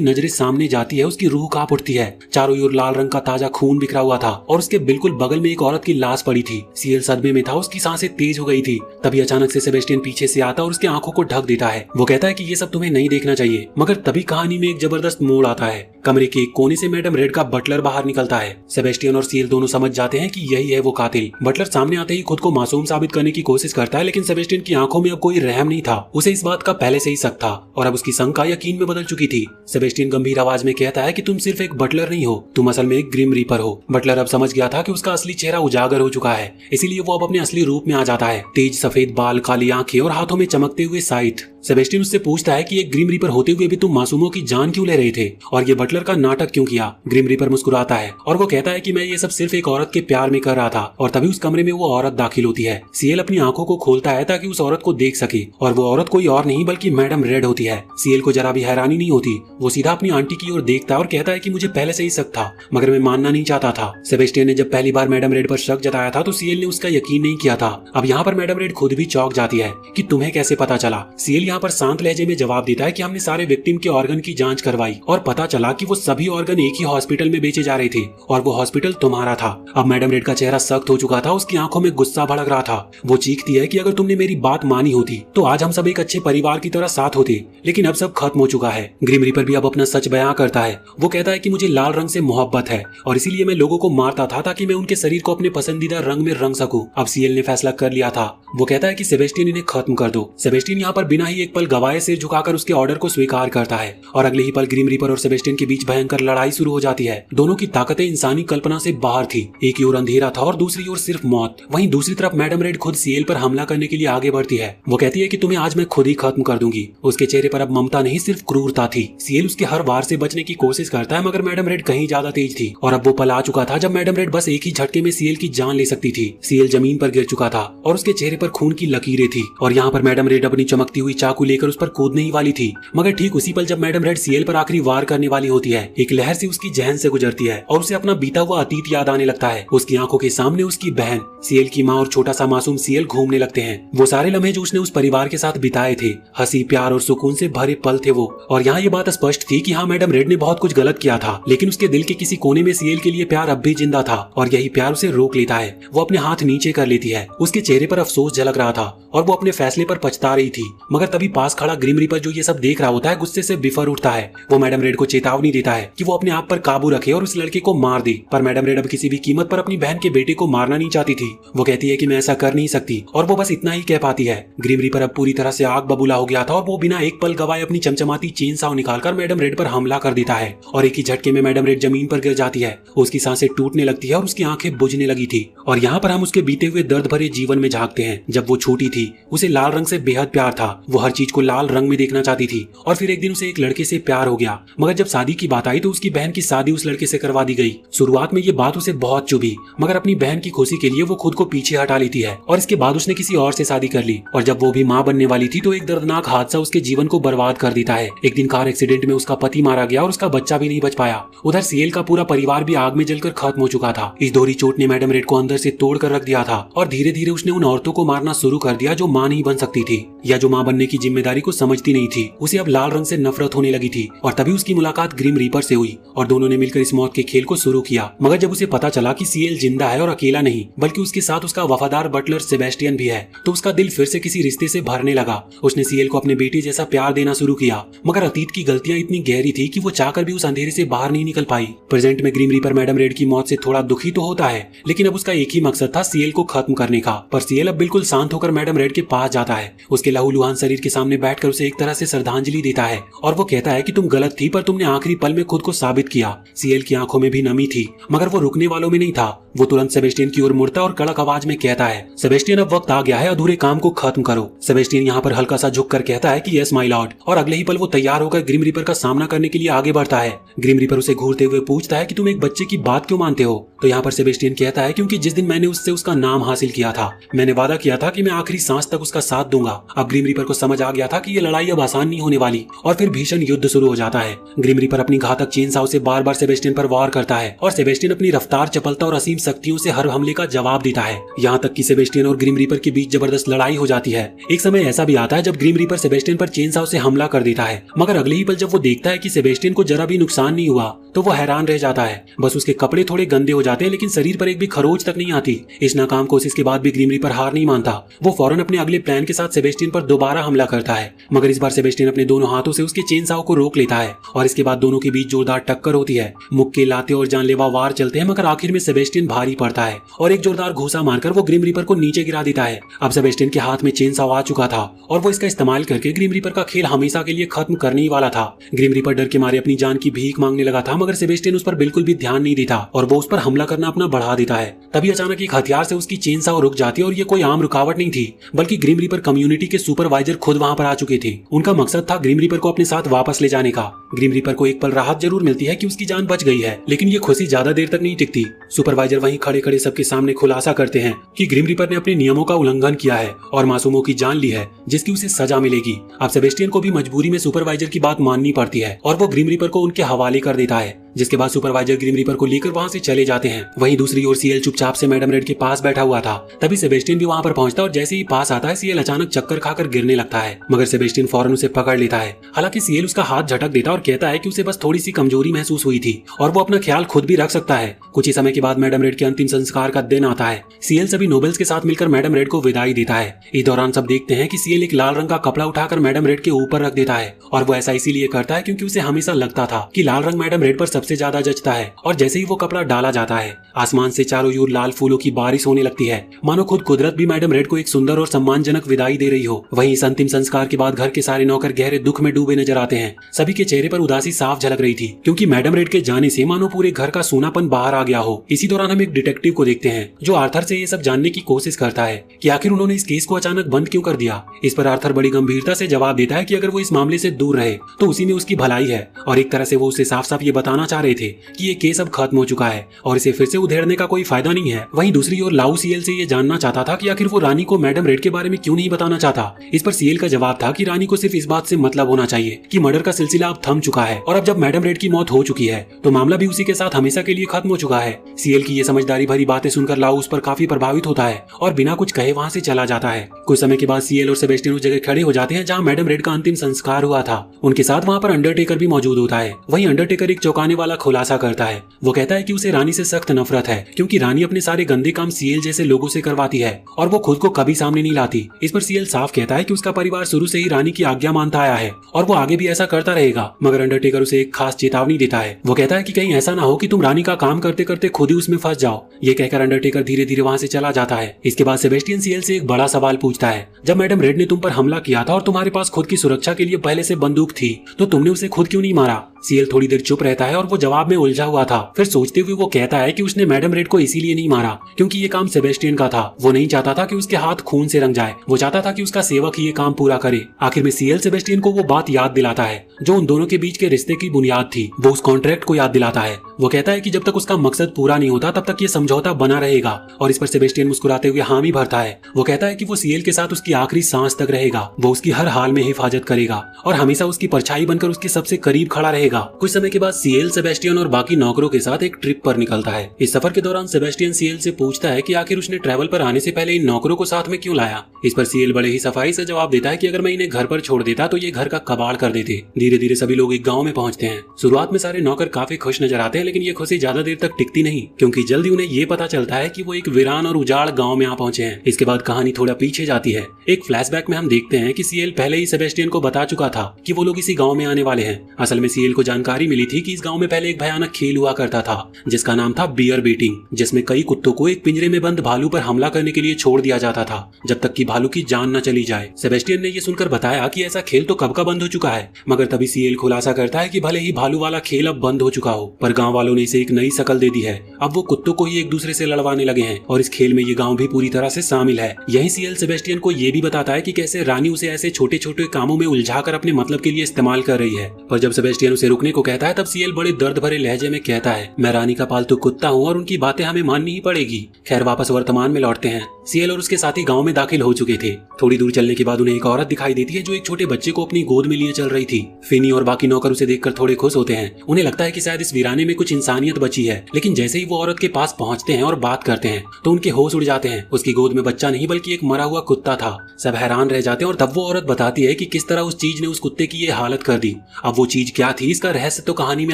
नजरें सामने जाती है उसकी रूह कांप उठती है। चारों ओर लाल रंग का ताजा खून बिखरा हुआ था और उसके बिल्कुल बगल में एक औरत की लाश पड़ी थी। सीएल सदमे में था, उसकी सांसें तेज हो गई थी। तभी अचानक से सेबेस्टियन पीछे से आता और उसकी आंखों को ढक देता है। वो कहता है कि ये सब तुम्हें नहीं देखना चाहिए। मगर तभी कहानी में एक जबरदस्त मोड़ आता है। कमरे के एक कोने से मैडम रेड का बटलर बाहर निकलता है। सेबेस्टियन और सीएल दोनों समझ जाते हैं कि यही है वो कातिल। बटलर सामने आते ही खुद को मासूम साबित करने की कोशिश करता है लेकिन सेबेस्टियन की आंखों में अब कोई रहम नहीं था। उसे इस बात का पहले से ही शक था और अब उसकी शंका यकीन में बदल चुकी थी। सेबेस्टियन गंभीर आवाज में कहता है कि तुम सिर्फ एक बटलर नहीं हो, तुम असल में एक ग्रिम रीपर हो। बटलर अब समझ गया था कि उसका असली चेहरा उजागर हो चुका है, इसीलिए वो अब अपने असली रूप में आ जाता है। तेज सफेद बाल, काली आंखें और हाथों में चमकते हुए साइट। सेबेस्टियन उससे पूछता है कि एक ग्रिम रीपर होते हुए भी तुम मासूमों की जान क्यों ले रहे थे और ये बटलर का नाटक क्यों किया। ग्रिम रीपर मुस्कुराता है और वो कहता है कि मैं ये सब सिर्फ एक औरत के प्यार में कर रहा था। और तभी उस कमरे में वो औरत दाखिल होती है। सीएल अपनी आंखों को खोलता है ताकि उस औरत को देख सके और वो औरत कोई और नहीं बल्कि मैडम रेड होती है। सीएल को जरा भी हैरानी नहीं होती। वो सीधा अपनी आंटी की ओर देखता है और कहता है कि मुझे पहले से ही शक था मगर मैं मानना नहीं चाहता था। सेबेस्टियन ने जब पहली बार मैडम रेड पर शक जताया था तो सीएल ने उसका यकीन नहीं किया था। अब यहाँ पर मैडम रेड खुद भी चौंक जाती है कि तुम्हें कैसे पता चला। सीएल यहाँ पर शांत लहजे में जवाब देता है कि हमने सारे विक्टिम के ऑर्गन की जांच करवाई और पता चला कि वो सभी ऑर्गन एक ही हॉस्पिटल में बेचे जा रहे थे और वो हॉस्पिटल तुम्हारा था। अब मैडम रेड का चेहरा सख्त हो चुका था, उसकी आंखों में गुस्सा भड़क रहा था। वो चीखती है कि अगर तुमने मेरी बात मानी होती तो आज हम सब एक अच्छे परिवार की तरह साथ होते, लेकिन अब सब खत्म हो चुका है। ग्रिम रीपर भी अब अपना सच बयां करता है। वो कहता है कि मुझे लाल रंग से मोहब्बत है और इसीलिए मैं लोगों को मारता था ताकि मैं उनके शरीर को अपने पसंदीदा रंग में रंग सकूं। अब सीएल ने फैसला कर लिया था। वो कहता है कि सेबेस्टियन इन्हें खत्म कर दो। सेबेस्टियन यहाँ पर बिना ही एक पल गवाए सिर झुकाकर उसके ऑर्डर को स्वीकार करता है और अगले ही पल ग्रिम रीपर और सेबेस्टियन के बीच भयंकर लड़ाई शुरू हो जाती है। दोनों की ताकतें इंसानी कल्पना से बाहर थी। एक ओर अंधेरा था और दूसरी ओर सिर्फ मौत। वहीं दूसरी तरफ मैडम रेड खुद सीएल पर हमला करने के लिए आगे बढ़ती है। वो कहती है कि तुम्हें आज मैं खुद ही खत्म कर दूंगी। उसके चेहरे पर अब ममता नहीं सिर्फ क्रूरता थी। सीएल उसके हर वार से बचने की कोशिश करता है मगर मैडम रेड कहीं ज्यादा तेज थी और अब वो पल आ चुका था जब मैडम रेड बस एक ही झटके में सीएल की जान ले सकती थी। सीएल जमीन पर गिर चुका था और उसके चेहरे पर खून की लकीरें थी और यहाँ पर मैडम रेड अपनी चमकती हुई चाकू लेकर उस पर कूदने ही वाली थी। मगर ठीक उसी पल जब मैडम रेड सीएल पर आखिरी वार करने वाली होती है, एक लहर से उसकी जहन से गुजरती है और उसे अपना बीता हुआ अतीत याद आने लगता है। उसकी आंखों के सामने उसकी बहन, सीएल की माँ और छोटा सा मासूम सीएल घूमने लगते हैं। वो सारे लम्हे जो उसने उस परिवार के साथ बिताए थे, हंसी, प्यार और सुकून से भरे पल थे वो। और यहाँ ये बात स्पष्ट थी कि हाँ, मैडम रेड ने बहुत कुछ गलत किया था लेकिन उसके दिल के किसी कोने में सीएल के लिए प्यार अब भी जिंदा था और यही प्यार उसे रोक लेता है। वो अपने हाथ नीचे कर लेती है। उसके चेहरे पर अफसोस झलक रहा था और वो अपने फैसले पर पछता रही थी। मगर तभी पास खड़ा ग्रिम रीपर जो ये सब देख रहा होता है गुस्से से बिफर उठता है। वो मैडम रेड को चेतावनी देता है कि वो अपने आप पर काबू रखे और उस लड़के को मार दे। पर मैडम रेड अब किसी भी कीमत पर अपनी बहन के बेटे को मारना नहीं चाहती थी। वो कहती है कि मैं ऐसा कर नहीं सकती और वो बस इतना ही कह पाती है। ग्रिम रीपर अब पूरी तरह से आग बबूला हो गया था और वो बिना एक पल गवाए अपनी चमचमाती चेन साव निकालकर मैडम रेड पर हमला कर देता है और एक ही झटके में मैडम रेड जमीन पर गिर जाती है। उसकी सांसें टूटने लगती है और उसकी आंखें बुझने लगी थी। और यहाँ पर हम उसके बीते हुए दर्द भरे जीवन में झांकते हैं। जब वो छोटी थी उसे लाल रंग से बेहद प्यार था। वो हर चीज को लाल रंग में देखना चाहती थी और फिर एक दिन उसे एक लड़के से प्यार हो गया। मगर जब शादी की बात आई तो उसकी बहन की शादी उस लड़के से करवा दी गई। शुरुआत में ये बात उसे बहुत चुभी मगर अपनी बहन की खुशी के लिए वो खुद को पीछे हटा लेती है और इसके बाद उसने किसी और से शादी कर ली। और जब वो भी माँ बनने वाली थी तो एक दर्दनाक हादसा उसके जीवन को बर्बाद कर देता है। एक दिन कार एक्सीडेंट में उसका पति मारा गया और उसका बच्चा भी नहीं बच पाया। उधर सीएल का पूरा परिवार भी आग में जलकर खत्म हो चुका था। इस दोहरी चोट ने मैडम रेड को अंदर से तोड़ कर रख दिया था और धीरे धीरे उसने उन औरतों को मारना शुरू कर दिया जो माँ नहीं बन सकती थी या जो माँ बनने की जिम्मेदारी को समझती नहीं थी। उसे अब लाल रंग से नफरत होने लगी थी और तभी उसकी मुलाकात ग्रिम रीपर से हुई और दोनों ने मिलकर इस मौत के खेल को शुरू किया। मगर जब उसे पता चला कि सीएल जिंदा है और अकेला नहीं बल्कि उसके साथ उसका वफादार बटलर सेबेस्टियन भी है तो उसका दिल फिर से किसी रिश्ते से भरने लगा। उसने सीएल को अपने बेटे जैसा प्यार देना शुरू किया मगर अतीत की गलतियां इतनी गहरी थी कि वो चाहकर भी उस अंधेरे से बाहर नहीं निकल पाई। प्रेजेंट में ग्रिम रीपर मैडम रेड की मौत से थोड़ा दुखी तो होता है लेकिन अब उसका एक ही मकसद था सीएल को खत्म करने का। पर सीएल अब बिल्कुल शांत होकर मैडम रेड के पास जाता है। उसके लहूलुहान शरीर के सामने बैठकर उसे एक तरह से श्रद्धांजलि देता है और वो कहता है कि तुम गलत थी पर तुमने आखिरी पल में खुद को साबित किया। सीएल की आंखों में भी नमी थी मगर वो रुकने वालों में नहीं था। वो तुरंत सेबेस्टियन की ओर मुड़ता और कड़क आवाज में कहता है, सेबेस्टियन अब वक्त आ गया है, अधूरे काम को खत्म करो। सेबेस्टियन यहाँ पर हल्का सा झुककर कहता है कि यस माय लॉर्ड, और अगले ही पल वो तैयार होकर ग्रिम रीपर का सामना करने के लिए आगे बढ़ता है। ग्रिम रीपर उसे घूरते हुए पूछता है कि तुम एक बच्चे की बात क्यों मानते हो? तो यहाँ पर सेबेस्टियन कहता है क्योंकि जिस दिन मैंने उससे उसका नाम हासिल किया था मैंने वादा किया था कि मैं आखिरी सांस तक उसका साथ दूंगा। अब ग्रिम रीपर को समझ आ गया था कि ये लड़ाई अब आसान नहीं होने वाली और फिर भीषण युद्ध शुरू हो जाता है। ग्रिम रीपर अपनी घातक चेनसाओ से बार बार सेबेस्टियन पर वार करता है और सेबेस्टियन अपनी रफ्तार, चपलता और असीम शक्तियों से हर हमले का जवाब देता है। यहाँ तक कि सेबेस्टियन और ग्रिम रीपर के बीच जबरदस्त लड़ाई हो जाती है। एक समय ऐसा भी आता है जब ग्रिम रीपर सेबेस्टियन पर चेनसाओ से हमला कर देता है मगर अगले ही पल जब वो देखता है कि सेबेस्टियन को जरा भी नुकसान नहीं हुआ तो वो हैरान रह जाता है। बस उसके कपड़े थोड़े गंदे हो जाते हैं लेकिन शरीर पर एक भी खरोच तक नहीं आती। इस नाकाम कोशिश के बाद भी ग्रिम रीपर हार नहीं मानता। वो फौरन अपने अगले प्लान के साथ सेबेस्टियन पर दोबारा हमला करता है मगर इस बार सेबेस्टियन अपने दोनों हाथों से उसके चेनसाओ को रोक लेता है और इसके बाद दोनों के बीच जोरदार टक्कर होती है। मुक्के, लाते और जानलेवा वार चलते हैं मगर आखिर में सेबेस्टियन भारी पड़ता है और एक जोरदार घूसा मारकर वो ग्रिम रीपर को नीचे गिरा देता है। अब सेबेस्टियन के हाथ में चेनसाओ आ चुका था और वो इसका इस्तेमाल करके ग्रिम रीपर का खेल हमेशा के लिए खत्म करने ही वाला था। ग्रिम रीपर डर के मारे अपनी जान की भीख मांगने लगा था मगर सेबेस्टियन उस पर बिल्कुल भी ध्यान नहीं देता और वो उस पर हमला करना अपना बढ़ा देता है। तभी अचानक एक हथियार से उसकी चेनसाओ रुक जाती है और ये कोई आम रुकावट नहीं थी बल्कि ग्रिम रीपर कम्युनिटी के सुपरवाइजर खुद वहां पर आ चुके थे। उनका मकसद था ग्रिम रीपर को अपने साथ वापस ले जाने का। ग्रिम रीपर को एक पल राहत जरूर मिलती है कि उसकी जान बच गई है लेकिन ये खुशी ज्यादा देर तक नहीं टिकती। सुपरवाइजर वहीं खड़े खड़े सबके सामने खुलासा करते हैं कि ग्रिम रीपर ने अपने नियमों का उल्लंघन किया है और मासूमों की जान ली है जिसकी उसे सजा मिलेगी। अब सेबेस्टियन को भी मजबूरी में सुपरवाइजर की बात माननी पड़ती है और वो ग्रिम रीपर को उनके हवाले कर देता है जिसके बाद सुपरवाइजर ग्रिम रीपर को लेकर वहां से चले जाते हैं। वहीं दूसरी ओर सीएल चुपचाप से मैडम रेड के पास बैठा हुआ था। तभी सेबेस्टियन भी वहां पर पहुंचता है और जैसे ही पास आता है सीएल अचानक चक्कर खाकर गिरने लगता है मगर सेबेस्टियन फौरन उसे पकड़ लेता है। हालांकि सीएल उसका हाथ झटक देता और कहता है कि उसे बस थोड़ी सी कमजोरी महसूस हुई थी और वो अपना ख्याल खुद भी रख सकता है। कुछ ही समय के बाद मैडम रेड के अंतिम संस्कार का दिन आता है। सीएल सभी नोबल्स के साथ मिलकर मैडम रेड को विदाई देता है। इस दौरान सब देखते हैं कि सीएल एक लाल रंग का कपड़ा उठाकर मैडम रेड के ऊपर रख देता है और वो ऐसा इसीलिए करता है क्योंकि उसे हमेशा लगता था कि लाल रंग मैडम रेड पर सबसे ज्यादा जचता है। और जैसे ही वो कपड़ा डाला जाता है आसमान से चारों ओर लाल फूलों की बारिश होने लगती है मानो खुद कुदरत भी मैडम रेड को एक सुंदर और सम्मानजनक विदाई दे रही हो। वहीं इस अंतिम संस्कार के बाद घर के सारे नौकर गहरे दुख में डूबे नजर आते हैं। सभी के चेहरे पर उदासी साफ झलक रही थी क्योंकि मैडम रेड के जाने से मानो पूरे घर का सूनापन बाहर आ गया हो। इसी दौरान हम एक डिटेक्टिव को देखते हैं जो आर्थर से ये सब जानने की कोशिश करता है कि आखिर उन्होंने इस केस को अचानक बंद क्यों कर दिया। इस पर आर्थर बड़ी गंभीरता से जवाब देता है कि अगर वो इस मामले से दूर रहे तो उसी में उसकी भलाई है और एक तरह से वो उसे साफ साफ ये बताना चाह रहे थे कि ये केस अब खत्म हो चुका है और इसे फिर से उधेड़ने का कोई फायदा नहीं है। वहीं दूसरी ओर लाऊ सीएल से ये जानना चाहता था कि आखिर वो रानी को मैडम रेड के बारे में क्यों नहीं बताना चाहता। इस पर सीएल का जवाब था कि रानी को सिर्फ इस बात से मतलब होना चाहिए कि मर्डर का सिलसिला अब थम चुका है और अब जब मैडम रेड की मौत हो चुकी है तो मामला भी उसी के साथ हमेशा के लिए खत्म हो चुका है। सीएल की ये समझदारी भरी बातें सुनकर लाऊ उस पर काफी प्रभावित होता है और बिना कुछ कहे वहाँ से चला जाता है। कुछ समय के बाद सीएल और सेबेस्टियन उस जगह खड़े हो जाते हैं जहाँ मैडम रेड का अंतिम संस्कार हुआ था। उनके साथ वहाँ पर अंडरटेकर भी मौजूद होता है। वहीं अंडरटेकर एक चौंकाने वाला खुलासा करता है। वो कहता है कि उसे रानी से सख्त नफरत है क्योंकि रानी अपने सारे गंदे काम सीएल जैसे लोगों से करवाती है और वो खुद को कभी सामने नहीं लाती। इस पर सीएल साफ कहता है कि उसका परिवार शुरू से ही रानी की आज्ञा मानता आया है और वो आगे भी ऐसा करता रहेगा। मगर अंडरटेकर उसे एक खास चेतावनी देता है। वो कहता है कि कहीं ऐसा ना हो कि तुम रानी का काम करते करते खुद ही उसमें फंस जाओ। ये कहकर अंडरटेकर धीरे धीरे वहाँ से चला जाता है। इसके बाद सेबेस्टियन सीएल से एक बड़ा सवाल पूछता है, जब मैडम रेड ने तुम पर हमला किया था और तुम्हारे पास खुद की सुरक्षा के लिए पहले से बंदूक थी तो तुमने उसे खुद क्यों नहीं मारा। सीएल थोड़ी देर चुप रहता है और वो जवाब में उलझा हुआ था। फिर सोचते हुए वो कहता है कि उसने मैडम रेड को इसीलिए नहीं मारा क्योंकि ये काम सेबेस्टियन का था। वो नहीं चाहता था कि उसके हाथ खून से रंग जाए, वो चाहता था कि उसका सेवक ही ये काम पूरा करे। आखिर में सीएल सेबेस्टियन को वो बात याद दिलाता है जो उन दोनों के बीच के रिश्ते की बुनियाद थी। वो उस कॉन्ट्रैक्ट को याद दिलाता है। वो कहता है कि जब तक उसका मकसद पूरा नहीं होता तब तक ये समझौता बना रहेगा और इस पर सेबेस्टियन मुस्कुराते हुए हामी भरता है। वो कहता है कि वो सीएल के साथ उसकी आखिरी सांस तक रहेगा, वो उसकी हर हाल में हिफाजत करेगा और हमेशा उसकी परछाई बनकर उसके सबसे करीब खड़ा रहेगा। कुछ समय के बाद सीएल सेबेस्टियन और बाकी नौकरों के साथ एक ट्रिप पर निकलता है। इस सफर के दौरान सेबेस्टियन सीएल से पूछता है कि आखिर उसने ट्रैवल पर आने से पहले इन नौकरों को साथ में क्यों लाया। इस पर सीएल बड़े ही सफाई से जवाब देता है कि अगर मैं इन्हें घर पर छोड़ देता तो ये घर का कबाड़ कर देते। धीरे धीरे सभी लोग एक गाँव में पहुँचते हैं। शुरुआत में सारे नौकर काफी खुश नजर आते हैं लेकिन ये खुशी ज्यादा देर तक टिकती नहीं, क्योंकि जल्दी उन्हें ये पता चलता है कि वो एक वीरान और उजाड़ गांव में आ पहुंचे हैं। इसके बाद कहानी थोड़ा पीछे जाती है। एक फ्लैशबैक में हम देखते हैं कि सीएल पहले ही सेबेस्टियन को बता चुका था कि वो लोग इसी गांव में आने वाले हैं। असल में सीएल को जानकारी मिली थी कि इस गांव में पहले एक भयानक खेल हुआ करता था जिसका नाम था बियर बीटिंग, जिसमें कई कुत्तों को एक पिंजरे में बंद भालू पर हमला करने के लिए छोड़ दिया जाता था जब तक कि भालू की जान न चली जाए। सेबेस्टियन ने ये सुनकर बताया कि ऐसा खेल तो कब का बंद हो चुका है, मगर तभी सीएल खुलासा करता है कि भले ही भालू वाला खेल अब बंद हो चुका हो, पर गांव वालों ने इसे एक नई शकल दे दी है। अब वो कुत्तों को ही एक दूसरे से लड़वाने लगे हैं और इस खेल में ये गांव भी पूरी तरह से शामिल है। यही सीएल सेबेस्टियन को ये भी बताता है कि कैसे रानी उसे ऐसे छोटे छोटे कामों में उलझाकर अपने मतलब के लिए इस्तेमाल कर रही है। पर जब सेबेस्टियन उसे रुकने को कहता है तब सीएल बड़े दर्द भरे लहजे में कहता है, मैं रानी का पालतू कुत्ता हूँ और उनकी बातें हमें माननी ही पड़ेगी। खैर वापस वर्तमान में लौटते हैं। सीएल और उसके साथी गांव में दाखिल हो चुके थे। थोड़ी दूर चलने के बाद उन्हें एक औरत दिखाई देती है जो एक छोटे बच्चे को अपनी गोद में लिए चल रही थी। फिनी और बाकी नौकर उसे देखकर थोड़े खुश होते हैं। उन्हें लगता है कि शायद इस वीराने में कुछ इंसानियत बची है, लेकिन जैसे ही वो औरत के पास पहुंचते हैं और बात करते हैं तो उनके होश उड़ जाते हैं। उसकी गोद में बच्चा नहीं बल्कि एक मरा हुआ कुत्ता था। सब हैरान रह जाते हैं और तब वो औरत बताती है कि किस तरह उस चीज ने उस कुत्ते की ये हालत कर दी। अब वो चीज क्या थी इसका रहस्य तो कहानी में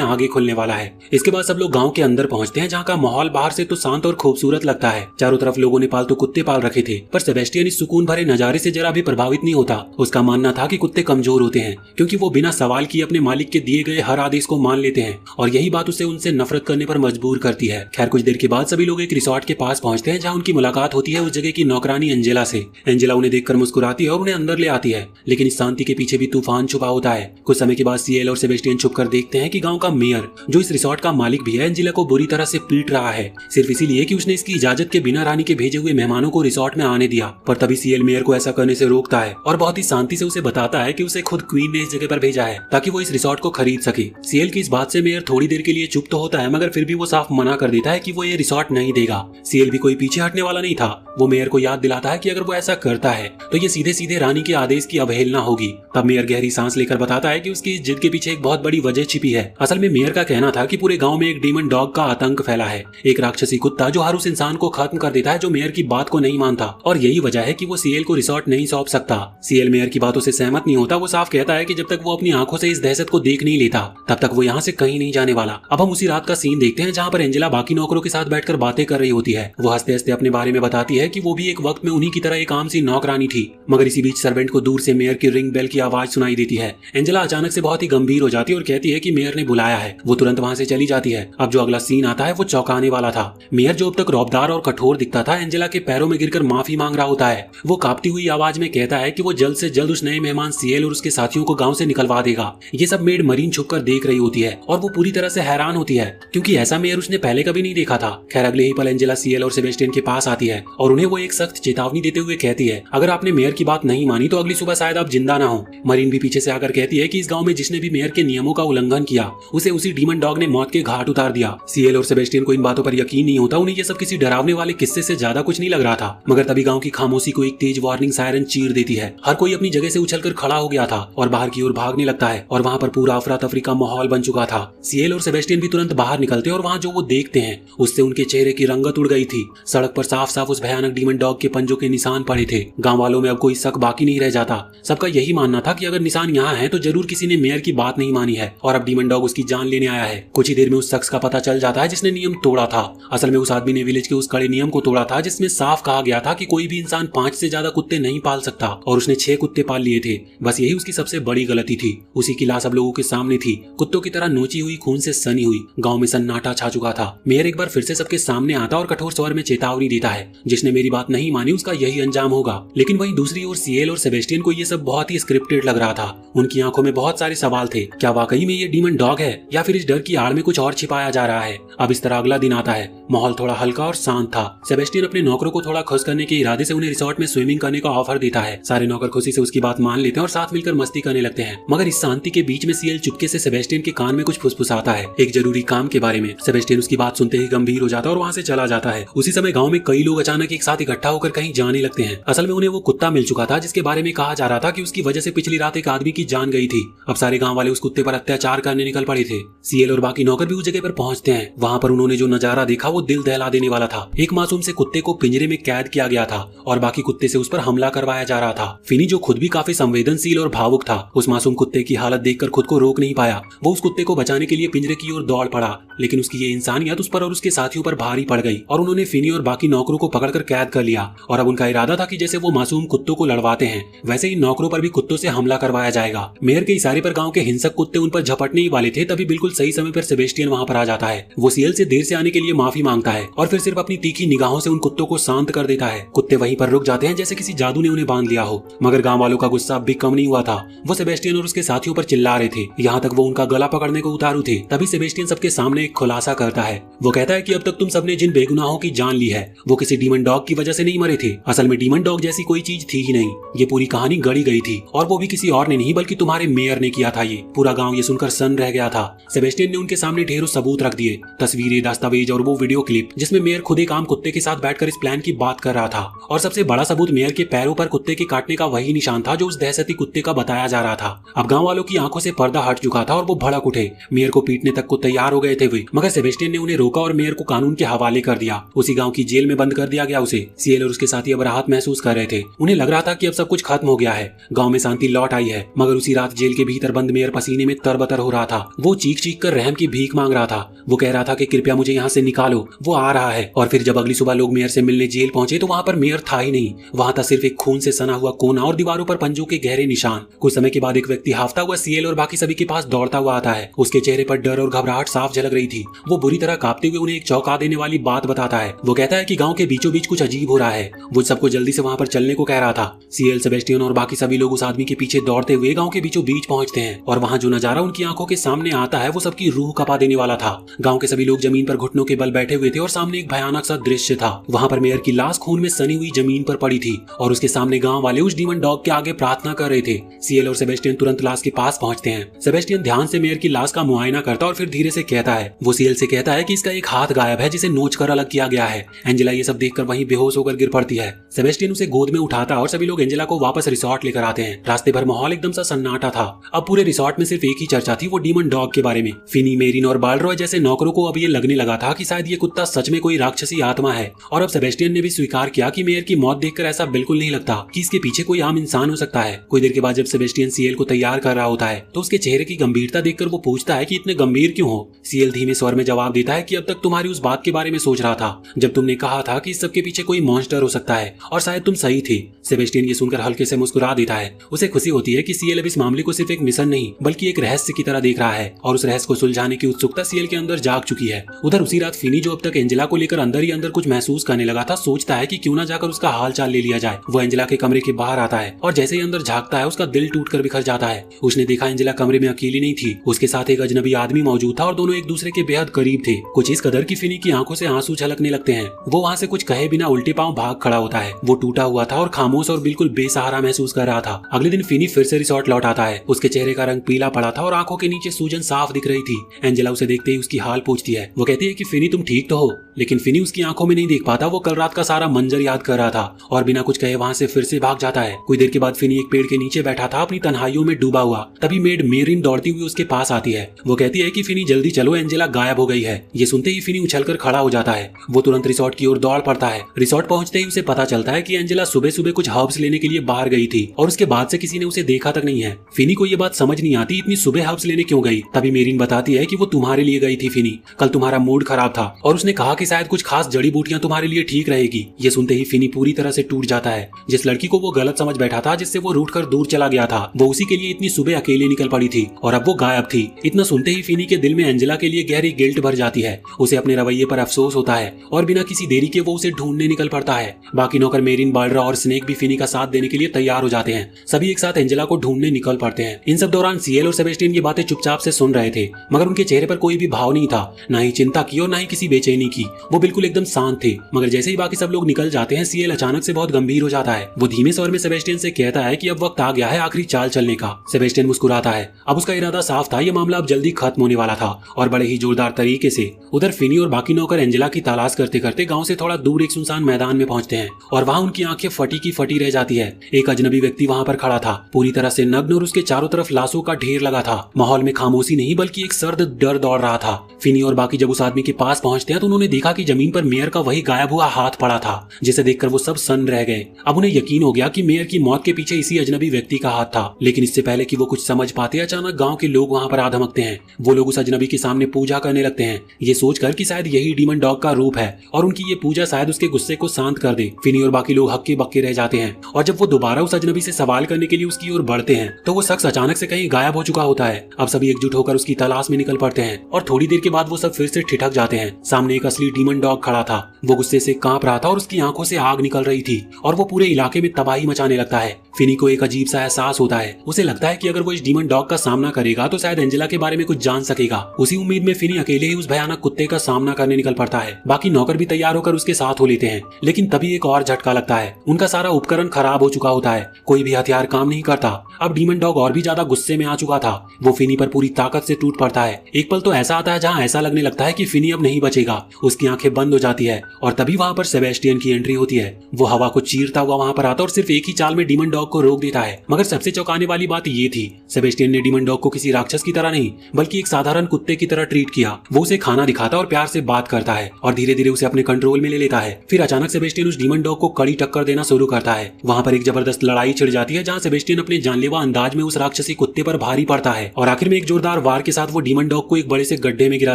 आगे खुलने वाला है। इसके बाद सब लोग गाँव के अंदर पहुंचते हैं जहाँ का माहौल बाहर से तो शांत और खूबसूरत लगता है। चारों तरफ लोगों ने पालतू कुत्ते पाल रखे थे, पर सेबेस्टियन इस सुकून भरे नजारे से जरा भी प्रभावित नहीं होता। उसका मानना था कि कुत्ते कमजोर होते हैं क्योंकि वो बिना सवाल किए अपने मालिक के दिए गए हर आदेश को मान लेते हैं और यही बात उसे उनसे नफरत करने पर मजबूर करती है। खैर कुछ देर के बाद सभी लोग एक रिसोर्ट के पास पहुंचते हैं जहां उनकी मुलाकात होती है उस जगह की नौकरानी एंजेला से। एंजेला उन्हें देखकर मुस्कुराती है और उन्हें अंदर ले आती है, लेकिन इस शांति के पीछे भी तूफान छुपा होता है। कुछ समय के बाद सीएल और सेबेस्टियन छुपकर देखते हैं कि गांव का मेयर, जो इस रिसोर्ट का मालिक भी है, एंजेला को बुरी तरह से पीट रहा है, सिर्फ इसीलिए कि उसने इसकी इजाजत के बिना रानी के भेजे हुए मेहमानों को रिसोर्ट में आने दिया। पर तभी सीएल मेयर को ऐसा करने से रोकता है और बहुत ही शांति से उसे बताता है कि उसे खुद क्वीन ने इस जगह पर भेजा है ताकि वो इस रिसोर्ट को खरीद सके। सीएल की इस बात से मेयर थोड़ी देर के लिए चुप तो होता है, मगर फिर भी वो साफ मना कर देता है कि वो ये रिसोर्ट नहीं देगा। सीएल भी कोई पीछे हटने वाला नहीं था। वो मेयर को याद दिलाता है कि अगर वो ऐसा करता है तो ये सीधे सीधे रानी के आदेश की अवहेलना होगी। तब मेयर गहरी सांस लेकर बताता है कि उसकी इस जिद के पीछे एक बहुत बड़ी वजह छिपी है। असल में मेयर का कहना था कि पूरे गांव में एक डीमन डॉग का आतंक फैला है, एक राक्षसी कुत्ता जो हर उस इंसान को खत्म कर देता है जो मेयर की बात को नहीं मानता, और यही वजह है कि वो सीएल को रिसोर्ट नहीं सौंप सकता। सीएल मेयर की बातों से सहमत नहीं होता। वो साफ कहता है कि जब तक वो अपनी आंखों से इस दहशत को देख नहीं लेता तब तक वो यहाँ से कहीं नहीं जाने वाला। अब हम उसी रात का सीन देखते हैं जहाँ पर एंजेला बाकी नौकरों के साथ बैठकर बातें कर रही होती है। वो हंसते हंसते अपने बारे में बताती है कि वो भी एक वक्त में उन्हीं की तरह एक आम सी नौकरानी थी, मगर इसी बीच सर्वेंट को दूर से मेयर की रिंग बेल की आवाज सुनाई देती है। एंजेला अचानक से बहुत ही गंभीर हो जाती है और कहती है कि मेयर ने बुलाया है। वो तुरंत वहाँ से चली जाती है। अब जो अगला सीन आता है वो चौंकाने वाला था। मेयर जो अब तक रौबदार और कठोर दिखता था, एंजेला के पैरों में गिरकर माफी मांग रहा होता है। वो कांपती हुई आवाज में कहता है कि वो जल्द से जल्द उस नए मेहमान सीएल और उसके साथियों को गांव से निकलवा देगा। ये सब मेड मरीन छुपकर देख रही होती है और वो पूरी तरह से हैरान होती है क्योंकि ऐसा मेयर उसने पहले कभी नहीं देखा था। खैर अगले ही पल एंजेला सीएल और सेबेस्टियन के पास आती है और उन्हें वो एक सख्त चेतावनी देते हुए कहती है, अगर आपने मेयर की बात नहीं मानी तो अगली सुबह शायद आप जिंदा ना हो। मरीन भी पीछे से आकर कहती है कि इस गांव में जिसने भी मेयर के नियमों का उल्लंघन किया उसे उसी डीमन डॉग ने मौत के घाट उतार दिया। सीएल और सेबेस्टियन को इन बातों पर यकीन नहीं होता। उन्हें ये सब किसी डरावने वाले किस्से से ज्यादा कुछ नहीं लग रहा था, मगर तभी गांव की खामोशी को एक तेज वार्निंग सायरन चीर देती है। हर कोई अपनी जगह से उछलकर खड़ा हो गया था और बाहर की ओर भागने लगता है और वहाँ पर पूरा अफरा तफरी का माहौल बन चुका था। सीएल और सेबेस्टियन भी तुरंत बाहर निकलते और वहाँ जो वो देखते हैं उससे उनके चेहरे की रंगत उड़ गई थी। सड़क पर साफ साफ उस भयानक डीमन डॉग के पंजों के निशान पड़े थे। गाँव वालों में अब कोई शक बाकी नहीं रह जाता। सबका यही मानना था कि अगर निशान यहाँ है तो जरूर किसी ने मेयर की बात नहीं मानी है और अब डीमन डॉग उसकी जान लेने आया है। कुछ ही देर में उस शख्स का पता चल जाता है जिसने नियम तोड़ा था। असल में उस आदमी ने विलेज के उस कड़े नियम को तोड़ा था जिसमें साफ कहा गया था कि कोई भी इंसान 5 से ज्यादा कुत्ते नहीं पाल सकता, और उसने 6 कुत्ते पाल लिए थे। बस यही उसकी सबसे बड़ी गलती थी। उसी की लाश अब लोगों के सामने थी, कुत्तों की तरह नोची हुई, खून से सनी हुई। गांव में सन्नाटा छा चुका था। मेयर एक बार फिर से सबके सामने आता और कठोर स्वर में चेतावनी देता है, जिसने मेरी बात नहीं मानी उसका यही अंजाम होगा। लेकिन वहीं दूसरी ओर सीएल और सेबेस्टियन को ये सब बहुत ही स्क्रिप्टेड लग रहा था। उनकी आंखों में बहुत सारे सवाल थे। क्या वाकई में ये डीमन डॉग है या फिर इस डर की आड़ में कुछ और छिपाया जा रहा है? अब इस तरह अगला दिन आता है। माहौल थोड़ा हल्का और शांत था। सेबेस्टियन अपने नौकरों को थोड़ा खुश करने के इरादे से उन्हें रिसोर्ट में स्विमिंग करने का ऑफर देता है। सारे नौकर खुशी से उसकी बात मान लेते हैं और साथ मिलकर मस्ती करने लगते हैं। मगर इस शांति के बीच में सीएल चुपके से सेबेस्टियन के कान में कुछ फुसफुसाता है, एक जरूरी काम के बारे में। सेबेस्टियन उसकी बात सुनते ही गंभीर हो जाता है और वहाँ से चला जाता है। उसी समय गाँव में कई लोग अचानक एक साथ इकट्ठा होकर कहीं जाने लगते हैं। असल में उन्हें वो कुत्ता मिल चुका था जिसके बारे में कहा जा रहा था कि उसकी वजह से पिछली रात एक आदमी की जान गई थी। अब सारे गांव वाले उस कुत्ते पर अत्याचार करने निकल पड़े थे। सीएल और बाकी नौकर भी उस जगह पर पहुंचते हैं। वहाँ पर उन्होंने जो नजारा देखा वो दिल दहला देने वाला था। एक मासूम से कुत्ते को पिंजरे में कैद किया गया था और बाकी कुत्ते से उस पर हमला करवाया जा रहा था। फिनी जो खुद भी काफी संवेदनशील और भावुक था, उस मासूम कुत्ते की हालत देखकर खुद को रोक नहीं पाया। वो उस कुत्ते को बचाने के लिए पिंजरे की ओर दौड़ पड़ा, लेकिन उसकी ये इंसानियत उस पर और उसके साथियों पर भारी पड़ गई और उन्होंने फिनी और बाकी नौकरों को पकड़कर कैद कर लिया। और अब उनका इरादा था कि जैसे वो मासूम कुत्तों को लड़वाते हैं, वैसे ही नौकरों पर भी कुत्तों से हमला करवाया जाएगा। मेयर के इशारे पर गांव के हिंसक कुत्ते उन पर झपटने ही वाले थे, तभी बिल्कुल सही समय पर सेबेस्टियन वहां पर आ जाता है। वो सीएल से देर से आने के लिए माफी मांगता है और फिर सिर्फ अपनी तीखी निगाहों से उन कुत्तों को शांत कर देता है। कुत्ते वहीं पर रुक जाते हैं जैसे किसी जादू ने उन्हें बांध लिया हो। मगर गांव वालों का गुस्सा अब भी कम नहीं हुआ था। वो सेबेस्टियन और उसके साथियों पर चिल्ला रहे थे, यहाँ तक वो उनका गला पकड़ने को उतारू थे। तभी सेबेस्टियन सबके सामने एक खुलासा करता है। वो कहता है कि अब तक तुम सबने जिन बेगुनाहों की जान ली है, वो किसी डीमन डॉग की वजह से नहीं मरे थे। असल में डीमन डॉग जैसी कोई चीज थी ही नहीं। ये पूरी कहानी गढ़ी गई थी और वो भी किसी और ने नहीं बल्कि तुम्हारे मेयर ने किया था। ये पूरा गांव ये सुनकर सन्न रह गया था। सेबेस्टियन ने उनके सामने ढेरों सबूत रख दिए, तस्वीरें, दस्तावेज और वो वीडियो क्लिप जिसमें मेयर खुद एक आम कुत्ते के साथ बैठकर इस प्लान की बात कर रहा था। और सबसे बड़ा सबूत मेयर के पैरों पर कुत्ते के काटने का वही निशान था जो उस दहशती कुत्ते का बताया जा रहा था। अब गांव वालों की आंखों से पर्दा हट चुका था और वो भड़क उठे। मेयर को पीटने तक को तैयार हो गए थे वे, मगर सेबेस्टियन ने उन्हें रोका और मेयर को कानून के हवाले कर दिया। उसी गांव की जेल में बंद कर दिया गया उसे। सीएल और उसके साथी अब राहत महसूस कर रहे थे। उन्हें लग रहा था कि अब सब कुछ खत्म हो गया है, गांव में शांति लौट आई है। मगर उसी रात जेल के भीतर बंद मेयर पसीने में तरबतर हो रहा था। वो चीख चीख कर रहम की भीख मांग रहा था। वो कह रहा था कि कृपया मुझे यहाँ से निकालो, वो आ रहा है। और फिर जब अगली सुबह लोग मेयर से मिलने जेल पहुंचे तो वहाँ पर मेयर था ही नहीं। वहाँ था सिर्फ एक खून से सना हुआ कोना और दीवारों पर पंजों के गहरे निशान। कुछ समय के बाद एक व्यक्ति हाफता हुआ सीएल और बाकी सभी के पास दौड़ता हुआ आता है। उसके चेहरे पर डर और घबराहट साफ झलक रही थी। वो बुरी तरह कांपते हुए उन्हें एक चौंका देने वाली बात बताता है। वो कहता है कि गांव के बीचों बीच कुछ अजीब हो रहा है। वो सबको जल्दी से वहाँ पर चलने को कह रहा था। सीएल, सेबेस्टियन और बाकी सभी लोग उस आदमी के पीछे दौड़ते हुए गांव के बीचों बीच पहुंचते हैं और वहाँ जो नजारा उनकी आंखों के सामने आता है वो सबकी रूह कपा देने वाला था। गांव के सभी लोग जमीन पर घुटनों के बल बैठे हुए थे और सामने एक भयानक सा दृश्य था। वहाँ पर मेयर की लाश खून में सनी हुई जमीन पर पड़ी थी और उसके सामने गांव वाले उस डीमन डॉग के आगे प्रार्थना कर रहे थे। सीएल और सेबेस्टियन तुरंत लाश के पास पहुंचते हैं। सेबेस्टियन ध्यान से मेयर की लाश का मुआयना करता और फिर धीरे से कहता है, वो सीएल से कहता है कि इसका एक हाथ गायब है जिसे नोच कर अलग किया गया है। एंजेला ये सब देखकर वहीं बेहोश होकर गिर पड़ती है। सेबेस्टियन उसे गोद में उठाता और सभी लोग एंजेला को वापस रिसोर्ट लेकर आते हैं। रास्ते भर माहौल एकदम सा सन्नाटा था। अब पूरे रिसोर्ट में सिर्फ एक ही चर्चा थी, वो डीमन डॉग के बारे में। फिनी, मेरिन और बालरॉय जैसे नौकरों को अब ये लगने लगा था कि शायद ये कुत्ता सच में कोई राक्षसी आत्मा है। और अब सेबेस्टियन ने भी स्वीकार किया कि मेयर की मौत देखकर ऐसा बिल्कुल नहीं लगता कि इसके पीछे कोई आम इंसान हो सकता है। कुछ देर के बाद जब सेबेस्टियन सीएल को तैयार कर रहा होता है तो उसके चेहरे की गंभीरता देखकर वो पूछता है कि इतने गंभीर क्यों हो। सीएल धीमे स्वर में जवाब देता है कि अब तक तुम्हारी उस बात के बारे में सोच रहा था जब तुमने कहा था कि इस सब के पीछे कोई मॉन्स्टर हो सकता है, और शायद तुम सही थे। सेबेस्टियन ये सुनकर हल्के से मुस्कुरा देता है। उसे खुशी होती है कि सीएल अब इस मामले को सिर्फ एक मिशन नहीं बल्कि एक रहस्य की तरह देख रहा है और उस रहस्य को सुलझाने की उत्सुकता सीएल के अंदर जाग चुकी है। उधर उसी रात फिनी, जो अब तक एंजेला को लेकर अंदर ही अंदर कुछ महसूस करने लगा था, सोचता है कि क्यों ना जाकर उसका हाल चाल ले लिया जाए। वो एंजेला के कमरे के बाहर आता है और जैसे ही अंदर झांकता है उसका दिल टूटकर बिखर जाता है। उसने देखा एंजेला कमरे में अकेली नहीं थी, उसके साथ एक अजनबी आदमी मौजूद था और दोनों एक दूसरे के बेहद करीब थे। कुछ इस कदर की फिनी की आंखों से आंसू छलकने लगते हैं। वो वहाँ से कुछ कहे बिना उल्टे पांव भाग खड़ा होता है। वो टूटा हुआ था और खामोश और बिल्कुल बेसहारा महसूस कर रहा था। अगले दिन फिनी फिर से रिसोर्ट लौट आता है। उसके चेहरे का रंग पीला पड़ा था और आंखों के नीचे सूजन साफ दिख रही थी। एंजेला उसे देखते ही उसकी हाल पूछती है। वो कहती है कि फिनी तुम ठीक तो हो, लेकिन फिनी उसकी आंखों में नहीं देख पाता। वो कल रात का सारा मंजर याद कर रहा था और बिना कुछ कहे वहाँ से फिर से भाग जाता है। कुछ देर के बाद फिनी एक पेड़ के नीचे बैठा था अपनी तन्हाइयों में डूबा हुआ। तभी मेड मेरिन दौड़ती हुई उसके पास आती है। वो कहती है कि फिनी जल्दी चलो, एंजेला गायब हो गई है। ये सुनते ही फिनी उछलकर खड़ा हो जाता है। वो तुरंत रिसोर्ट की ओर दौड़ पड़ता है। रिसोर्ट पहुंचते ही उसे पता चलता है कि एंजेला सुबह सुबह कुछ हर्ब्स लेने के लिए बाहर गई थी और उसके बाद से किसी ने उसे देखा तक नहीं है। फिनी को ये बात समझ नहीं आती इतनी सुबह हर्ब्स लेने क्यों गई। तभी मेरिन बताती है कि वो तुम्हारे लिए गई थी फिनी, कल तुम्हारा मूड खराब था और उसने कहा कि शायद कुछ खास जड़ी बूटियां तुम्हारे लिए ठीक रहेगी। ये सुनते ही फिनी पूरी तरह से टूट जाता है। जिस लड़की को वो गलत समझ बैठा था, जिससे वो रूठकर दूर चला गया था, वो उसी के लिए इतनी सुबह अकेले निकल पड़ी थी और अब वो गायब थी। इतना सुनते ही फिनी के दिल में एंजेला के लिए गहरी गिल्ट भर जाती है। उसे अपने रवैये पर अफसोस होता है और बिना किसी देरी के वो उसे ढूंढने निकल पड़ता है। बाकी नौकर मेरिन, बाल्ड्रा और स्नेक भी फिनी का साथ देने के लिए तैयार हो जाते हैं। सभी एक साथ एंजेला को ढूंढने निकल पड़ते हैं। इन सब दौरान सीएल और सेबेस्टियन ये बातें चुपचाप से सुन रहे थे, मगर उनके चेहरे पर कोई भी भाव नहीं था, ना ही चिंता की और ना ही किसी बेचैनी की। वो बिल्कुल एकदम शांत थे। मगर जैसे ही बाकी सब लोग निकल जाते हैं, सीएल अचानक से बहुत गंभीर हो जाता है। वो धीमे स्वर में सेबेस्टियन से कहता है कि अब वक्त आ गया है आखिरी चाल चलने का। सेबेस्टियन मुस्कुराता है। अब उसका इरादा साफ था, ये मामला अब जल्दी खत्म होने वाला था और बड़े ही जोरदार तरीके से। उधर फिनी और बाकी नौकर एंजेला की तलाश करते करते गांव से थोड़ा दूर एक सुनसान मैदान में पहुंचते हैं और वहां उनकी आंखें फटी की फटी रह जाती है। एक अजनबी व्यक्ति वहां पर खड़ा था, पूरी तरह से नग्न, और उसके चारों तरफ लाशों का ढेर लगा था। माहौल में खामोशी नहीं बल्कि एक सर्द डर दौड़ रहा था। फिनी और बाकी जब उस आदमी के पास पहुंचते हैं तो उन्होंने देखा कि जमीन पर मेयर का वही गायब हुआ हाथ पड़ा खड़ा था, जिसे देखकर वो सब सन्न रह गए। अब उन्हें यकीन हो गया कि मेयर की मौत के पीछे इसी अजनबी व्यक्ति का हाथ था। लेकिन इससे पहले कि वो कुछ समझ पाते, अचानक गांव के लोग वहां पर आ धमकते हैं। वो लोग उस अजनबी के सामने पूजा करने लगते हैं, ये सोचकर कि शायद यही डीमन डॉग का रूप है और उनकी ये पूजा शायद उसके गुस्से को शांत कर दे। फिनी और बाकी लोग हक्के बक्के रह जाते हैं और जब वो दोबारा उस अजनबी से सवाल करने के लिए उसकी ओर बढ़ते हैं तो वो शख्स अचानक से कहीं गायब हो चुका होता है। अब सभी एकजुट होकर उसकी तलाश में निकल पड़ते हैं और थोड़ी देर के बाद वो सब फिर से ठिठक जाते हैं। सामने एक असली डीमन डॉग खड़ा था। वो गुस्से से कांप रहा था और उसकी आंखों से आग निकल रही थी और वो पूरे इलाके में तबाही मचाने लगता है। फिनी को एक अजीब सा एहसास होता है। उसे लगता है कि अगर वो इस डीमन डॉग का सामना करेगा तो शायद एंजेला के बारे में कुछ जान सकेगा। उसी उम्मीद में फिनी अकेले ही उस भयानक कुत्ते का सामना करने निकल पड़ता है। बाकी नौकर भी तैयार होकर उसके साथ हो लेते हैं, लेकिन तभी एक और झटका लगता है। उनका सारा उपकरण खराब हो चुका होता है, कोई भी हथियार काम नहीं करता। अब डीमन डॉग और भी ज्यादा गुस्से में आ चुका था। वो फिनी पर पूरी ताकत से टूट पड़ता है। एक पल तो ऐसा आता है जहाँ ऐसा लगने लगता है कि फिनी अब नहीं बचेगा। उसकी आंखें बंद हो जाती है और तभी वहाँ पर सेबेस्टियन की एंट्री होती है। वो हवा को चीरता हुआ वहाँ पर आता और सिर्फ एक ही चाल में डीमन डॉग को रोक देता है। मगर सबसे चौंकाने वाली बात ये थी, सेबेस्टियन ने डीमन डॉग को किसी राक्षस की तरह नहीं बल्कि एक साधारण कुत्ते की तरह ट्रीट किया। वो उसे खाना दिखाता और प्यार से बात करता है और धीरे धीरे उसे अपने कंट्रोल में ले लेता है। फिर अचानक सेबेस्टियन उस डीमन डॉग को कड़ी टक्कर देना शुरू करता है। वहाँ पर एक जबरदस्त लड़ाई छिड़ जाती है जहाँ सेबेस्टियन अपने जानलेवा अंदाज में उस राक्षसी कुत्ते पर भारी पड़ता है और आखिर में एक जोरदार वार के साथ वो डीमन डॉग को एक बड़े से गड्ढे में गिरा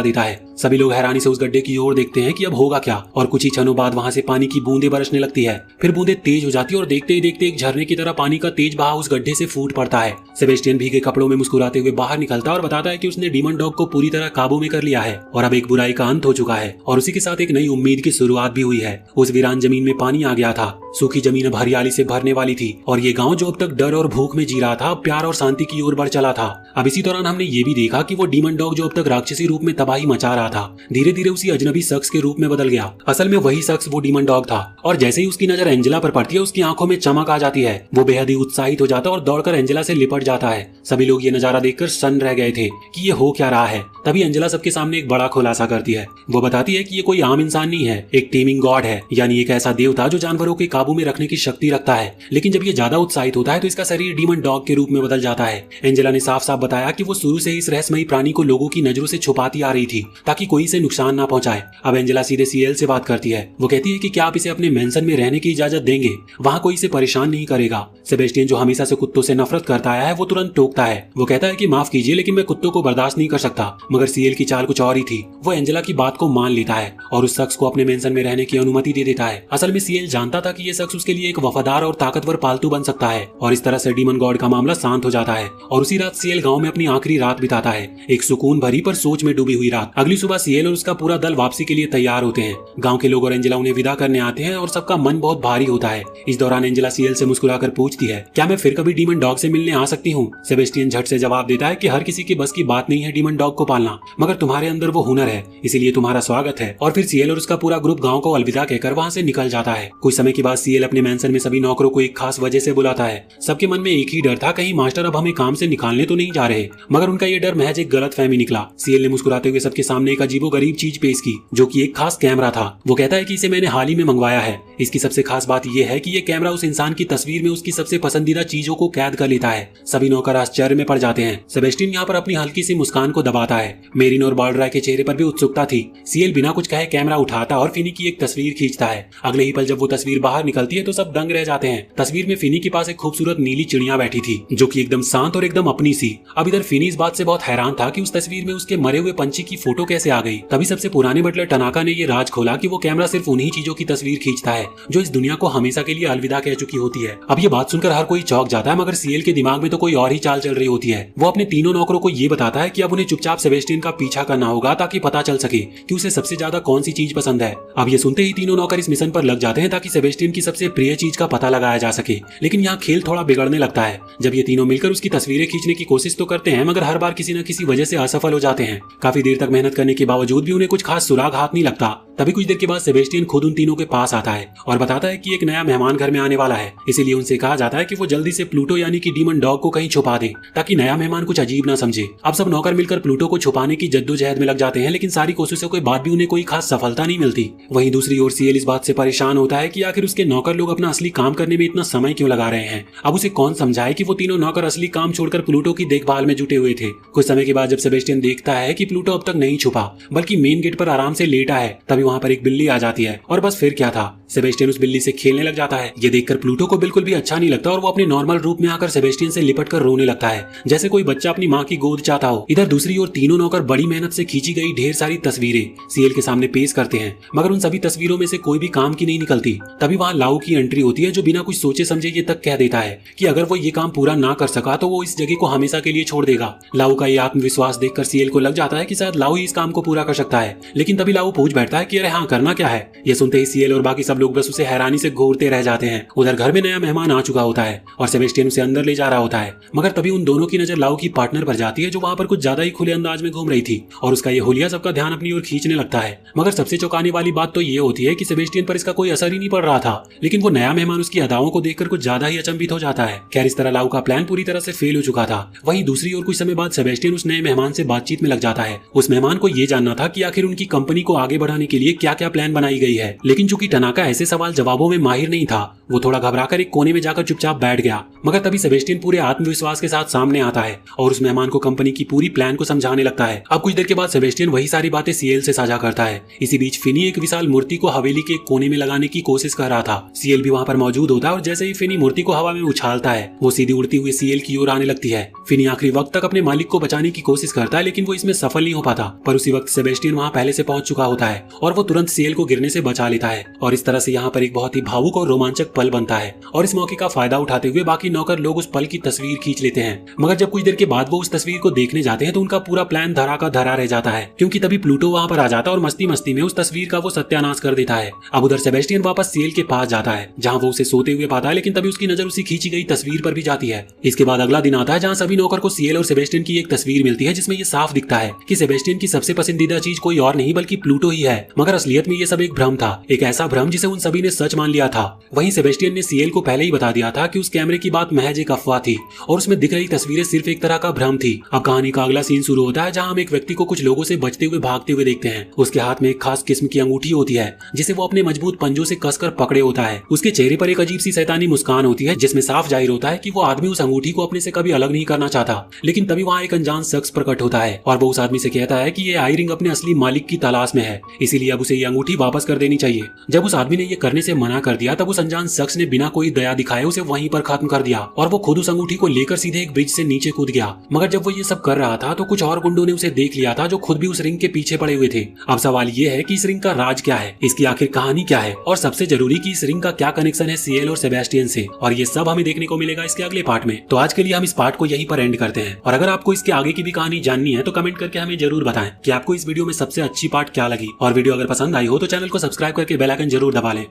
देता है। सभी लोग हैरानी से उस गड्ढे की ओर देखते हैं कि अब होगा क्या, और कुछ ही क्षणों बाद वहाँ से पानी की बूंदें बरसने लगती है। फिर बूंदें तेज हो जाती है और देखते ही देखते एक झरने की तरह पानी का तेज बहाव उस गड्ढे से फूट पड़ता है। सेबेस्टियन भीगे कपड़ों में मुस्कुराते हुए बाहर निकलता है और बताता है कि उसने डीमन डॉग को पूरी तरह काबू में कर लिया है और अब एक बुराई का अंत हो चुका है और उसी के साथ एक नई उम्मीद की शुरुआत भी हुई है। उस वीरान जमीन में पानी आ गया था, सूखी जमीन अब हरियाली से भरने वाली थी और ये गांव जो अब तक डर और भूख में जी रहा था प्यार और शांति की ओर बढ़ चला था। अब इसी दौरान हमने ये भी देखा कि वो डीमन डॉग जो अब तक राक्षसी रूप में तबाही मचा रहा था धीरे धीरे उसी अजनबी शख्स के रूप में बदल गया। असल में वही शख्स वो डीमन डॉग था और जैसे ही उसकी नजर एंजेला पर पड़ती है उसकी आंखों में चमक आ जाती है। वो बेहद ही उत्साहित हो जाता है और दौड़कर एंजेला से लिपट जाता है। सभी लोग ये नजारा देखकर सन्न रह गए थे कि ये हो क्या रहा है। तभी एंजेला सबके सामने एक बड़ा खुलासा करती है। वो बताती है कि ये कोई आम इंसान नहीं है, एक टेमिंग गॉड है, यानी एक ऐसा देवता जो जानवरों के काबू में रखने की शक्ति रखता है। लेकिन जब ये ज्यादा उत्साहित होता है तो इसका शरीर डीमन डॉग के रूप में बदल जाता है। एंजेला ने साफ साफ बताया कि वो शुरू से ही इस रहस्यमयी प्राणी को लोगों की नजरों से छुपाती आ रही थी ताकि कोई इसे नुकसान ना पहुंचाए। अब एंजेला सीधे सीएल से बात करती है। वो कहती है कि क्या आप इसे अपने मेंशन में रहने की इजाजत देंगे, वहाँ कोई इसे परेशान नहीं करेगा। सेबेस्टियन जो हमेशा से कुत्तों से नफरत करता आया है वो तुरंत टोकता है। वो कहता है कि माफ कीजिए लेकिन मैं कुत्तों को बर्दाश्त नहीं कर सकता। मगर सीएल की चाल कुछ और ही थी। वो एंजेला की बात को मान लेता है और उस शख्स को अपने मेंशन में रहने की अनुमति दे देता है। असल में सीएल जानता था कि ये शख्स उसके लिए एक वफादार और ताकतवर पालतू बन सकता है और इस तरह से डीमन गॉड का मामला शांत हो जाता है और उसी रात सीएल गांव में अपनी आखिरी रात बिताता है, एक सुकून भरी पर सोच में डूबी हुई रात। अगली सुबह सीएल और उसका पूरा दल वापसी के लिए तैयार होते हैं। गांव के लोग और एंजेला उन्हें विदा करने आते हैं और सबका मन बहुत भारी होता है। इस दौरान एंजेला सीएल से मुस्कुराकर पूछती है, क्या मैं फिर कभी डीमन डॉग से मिलने आ सकती हूँ? सेबेस्टियन झट से जवाब देता है कि हर किसी की बस की बात नहीं है डीमन डॉग को पालना, मगर तुम्हारे अंदर वो हुनर है, इसीलिए तुम्हारा स्वागत है। और फिर सीएल और उसका पूरा ग्रुप गांव को अलविदा कहकर वहां से निकल जाता है। कुछ समय के बाद सीएल अपने मेंशन में सभी नौकरों को एक खास वजह से बुलाता है। सबके मन में एक ही डर था, कहीं मास्टर अब हमें काम से निकालने तो नहीं जा रहे, मगर उनका ये डर महज एक गलतफहमी निकला। सीएल ने मुस्कुराते हुए सबके सामने एक अजीबोगरीब चीज पेश की जो कि एक खास कैमरा था। वो कहता है कि इसे मैंने हाल ही में मंगवाया है। इसकी सबसे खास बात यह है कि ये कैमरा उस इंसान की तस्वीर में उसकी सबसे पसंदीदा चीजों को कैद कर लेता है। सभी नौकर आश्चर्य में पड़ जाते हैं। सेबेस्टियन यहाँ पर अपनी हल्की सी मुस्कान को दबाता है। मेरिन और बाल्डराय के चेहरे पर भी उत्सुकता थी। सीएल बिना कुछ कहे कैमरा उठाता और फिनी की एक तस्वीर खींचता है। अगले ही पल जब वो तस्वीर बाहर निकलती है तो सब दंग रह जाते हैं। तस्वीर में फिनी के पास एक खूबसूरत नीली चिड़िया बैठी थी जो कि एकदम शांत और एकदम अपनी सी। अब इधर फिनी इस बात से बहुत हैरान था कि उस तस्वीर में उसके मरे हुए पंछी की फोटो कैसे आ गई। तभी सबसे पुराने बटलर टनाका ने ये राज खोला कि वो कैमरा सिर्फ उन्हीं चीजों की तस्वीर खींचता है जो इस दुनिया को हमेशा के लिए अलविदा कह चुकी होती है। अब ये बात सुनकर हर कोई चौंक जाता है, मगर सीएल के दिमाग में तो कोई और ही चाल चल रही होती है। वो अपने तीनों नौकरों को ये बताता है कि अब उन्हें चुपचाप सेबेस्टियन का पीछा करना होगा ताकि पता चल सके कि उसे सबसे ज्यादा कौन सी चीज पसंद है। अब ये सुनते ही तीनों नौकर इस मिशन पर लग जाते हैं ताकि सेबेस्टियन की सबसे प्रिय चीज का पता लगाया जा सके। लेकिन यहाँ खेल थोड़ा बिगड़ने लगता है जब ये तीनों मिलकर उसकी तस्वीरें खींचने की कोशिश तो करते हैं, मगर हर बार किसी न किसी वजह से असफल हो जाते हैं। काफी देर तक मेहनत करने के बावजूद भी उन्हें कुछ खास सुराग हाथ नहीं लगता। तभी कुछ देर के बाद सेबेस्टियन खुद उन तीनों के पास आता है और बताता है कि एक नया मेहमान घर में आने वाला है, इसीलिए उनसे कहा जाता है कि वो जल्दी से प्लूटो यानी कि डीमन डॉग को कहीं छुपा दे ताकि नया मेहमान कुछ अजीब ना समझे। अब सब नौकर मिलकर प्लूटो को छुपाने की जद्दोजहद में लग जाते हैं, लेकिन सारी कोशिशों के बाद भी उन्हें कोई खास सफलता नहीं मिलती। वहीं दूसरी ओर सीएल इस बात से परेशान होता है कि आखिर उसके नौकर लोग अपना असली काम करने में इतना समय क्यों लगा रहे हैं। अब उसे कौन समझाए कि वो तीनों नौकर असली काम छोड़कर प्लूटो की देखभाल में जुटे हुए थे। कुछ समय के बाद जब सेबेस्टियन देखता है कि प्लूटो अब तक नहीं छुपा बल्कि मेन गेट पर आराम से लेटा है, तभी वहाँ पर एक बिल्ली आ जाती है और बस फिर क्या था, सेबेस्टियन उस बिल्ली से खेलने लग जाता है। ये देखकर प्लूटो को बिल्कुल भी अच्छा नहीं लगता और वो अपने नॉर्मल रूप में आकर सेबेस्टियन से लिपट कर रोने लगता है, जैसे कोई बच्चा अपनी माँ की गोद चाहता हो। इधर दूसरी ओर तीनों नौकर बड़ी मेहनत से खींची गई ढेर सारी तस्वीरें सीएल के सामने पेश करते हैं, मगर उन सभी तस्वीरों में से कोई भी काम की नहीं निकलती। तभी वहाँ लाओ की एंट्री होती है, जो बिना कुछ सोचे समझे ये तक कह देता है कि अगर वो ये काम पूरा ना कर सका तो वो इस जगह को हमेशा के लिए छोड़ देगा। लाओ का ये आत्मविश्वास देखकर सीएल को लग जाता है कि शायद लाओ ही इस काम को पूरा कर सकता है, लेकिन तभी लाओ पूछ बैठता है कि अरे हाँ, करना क्या है। ये सुनते ही सीएल और बाकी सब लोग बस उसे हैरानी से घूरते रह जाते हैं। उधर घर में नया मेहमान आ चुका होता है और सेबेस्टियन उसे अंदर ले जा रहा होता है, मगर तभी उन दोनों की नजर लाओ की पार्टनर पर जाती है, जो वहाँ पर कुछ ज्यादा ही खुले अंदाज में घूम रही थी और उसका ये हुलिया सबका ध्यान अपनी ओर खींचने लगता है। मगर सबसे चौंकाने वाली बात तो ये होती है कि सेबेस्टियन पर इसका कोई असर ही नहीं पड़ रहा था, लेकिन वो नया मेहमान उसकी अदाओं को देखकर कुछ ज्यादा ही अचंभित हो जाता है। खैर, इस तरह लाओ का प्लान पूरी तरह से फेल हो चुका था। वहीं दूसरी ओर कुछ समय बाद सेबेस्टियन उस नए मेहमान से बातचीत में लग जाता है। उस मेहमान को ये जानना था कि आखिर उनकी कंपनी को आगे बढ़ाने के लिए क्या क्या प्लान बनाई गई है, लेकिन चूंकि टनाका ऐसे सवाल जवाबों में माहिर नहीं था, वो थोड़ा घबराकर एक कोने में जाकर चुपचाप बैठ गया। मगर तभी सेबेस्टियन पूरे आत्मविश्वास के साथ सामने आता है और उस मेहमान को कंपनी की पूरी प्लान को समझाने लगता है। अब कुछ देर के बाद सेबेस्टियन वही सारी बातें सीएल से साझा करता है। इसी बीच फिनी एक विशाल मूर्ति को हवेली के कोने में लगाने की कोशिश कर रहा था। सीएल भी वहाँ पर मौजूद होता है और जैसे ही फिनी मूर्ति को हवा में उछालता है, वो सीधी उड़ती हुई सीएल की ओर आने लगती है। फिनी आखिरी वक्त तक अपने मालिक को बचाने की कोशिश करता है, लेकिन वो इसमें सफल नहीं हो पाता। पर उसी वक्त सेबेस्टियन वहाँ पहले से पहुंच चुका होता है और वो तुरंत सीएल को गिरने से बचा लेता है और इस तरह से यहाँ पर एक बहुत ही भावुक और रोमांचक पल बनता है। और इस मौके का फायदा उठाते हुए बाकी नौकर लोग उस पल की तस्वीर खींच लेते हैं, मगर जब कुछ देर के बाद वो उस तस्वीर को देखने जाते हैं तो उनका पूरा प्लान धरा का धरा रह जाता है, क्योंकि तभी प्लूटो वहाँ पर आ जाता है और मस्ती मस्ती में उस तस्वीर का वो सत्यानाश कर देता है। अब उधर सेबेस्टियन वापस सीएल के पास जाता है, जहाँ वो उसे सोते हुए पाता है, लेकिन तभी उसकी नजर उसी खींची गई तस्वीर पर भी जाती है। इसके बाद अगला दिन आता है, जहाँ सभी नौकर को सीएल और सेबेस्टियन की एक तस्वीर मिलती है, जिसमें ये साफ दिखता है कि सेबेस्टियन की सबसे पसंदीदा चीज कोई और नहीं बल्कि प्लूटो ही है। मगर असलियत में ये सब एक भ्रम था, एक ऐसा भ्रम जिसे उन सभी ने सच मान लिया था। वहीं सेबेस्टियन ने सीएल को पहले ही बता दिया था कि उस कैमरे की बात महज एक अफवाह थी और उसमें दिख रही तस्वीरें सिर्फ एक तरह का भ्रम थी। अब कहानी का अगला सीन शुरू होता है, जहाँ हम एक व्यक्ति को कुछ लोगों से बचते हुए भागते हुए देखते हैं। उसके हाथ में एक खास किस्म की अंगूठी होती है, जिसे वो अपने मजबूत पंजों से कसकर पकड़े होता है। उसके चेहरे पर एक अजीब सी शैतानी मुस्कान होती है, जिसमें साफ जाहिर होता है कि वो आदमी उस अंगूठी को अपने से कभी अलग नहीं करना चाहता। लेकिन तभी वहाँ एक अनजान शख्स प्रकट होता है और वो उस आदमी से कहता है कि ये आई रिंग अपने असली मालिक की तलाश में है, इसीलिए अब उसे ये अंगूठी वापस कर देनी चाहिए। जब उस आदमी ने ये करने से मना कर दिया, तब उस अनजान शख्स ने बिना कोई दया दिखाए उसे वहीं पर खत्म कर दिया और वो खुद उस अंगूठी को लेकर सीधे एक ब्रिज से नीचे कूद गया। मगर जब वो ये सब कर रहा था तो कुछ और गुंडों ने उसे देख लिया था, जो खुद भी उस रिंग के पीछे पड़े हुए थे। अब सवाल ये है कि इस रिंग का राज क्या है, इसकी आखिर कहानी क्या है, और सबसे जरूरी कि इस रिंग का क्या कनेक्शन है सीएल और सेबेस्टियन से, और ये सब हमें देखने को मिलेगा इसके अगले पार्ट में। तो आज के लिए हम इस पार्ट को यहीं पर एंड करते हैं, और अगर आपको इसके आगे की भी कहानी जाननी है तो कमेंट करके हमें जरूर बताएं कि आपको इस वीडियो में सबसे अच्छी पार्ट क्या लगी। और वीडियो अगर पसंद आई हो तो चैनल को सब्सक्राइब करके बेल आइकन जरूर दबा लें।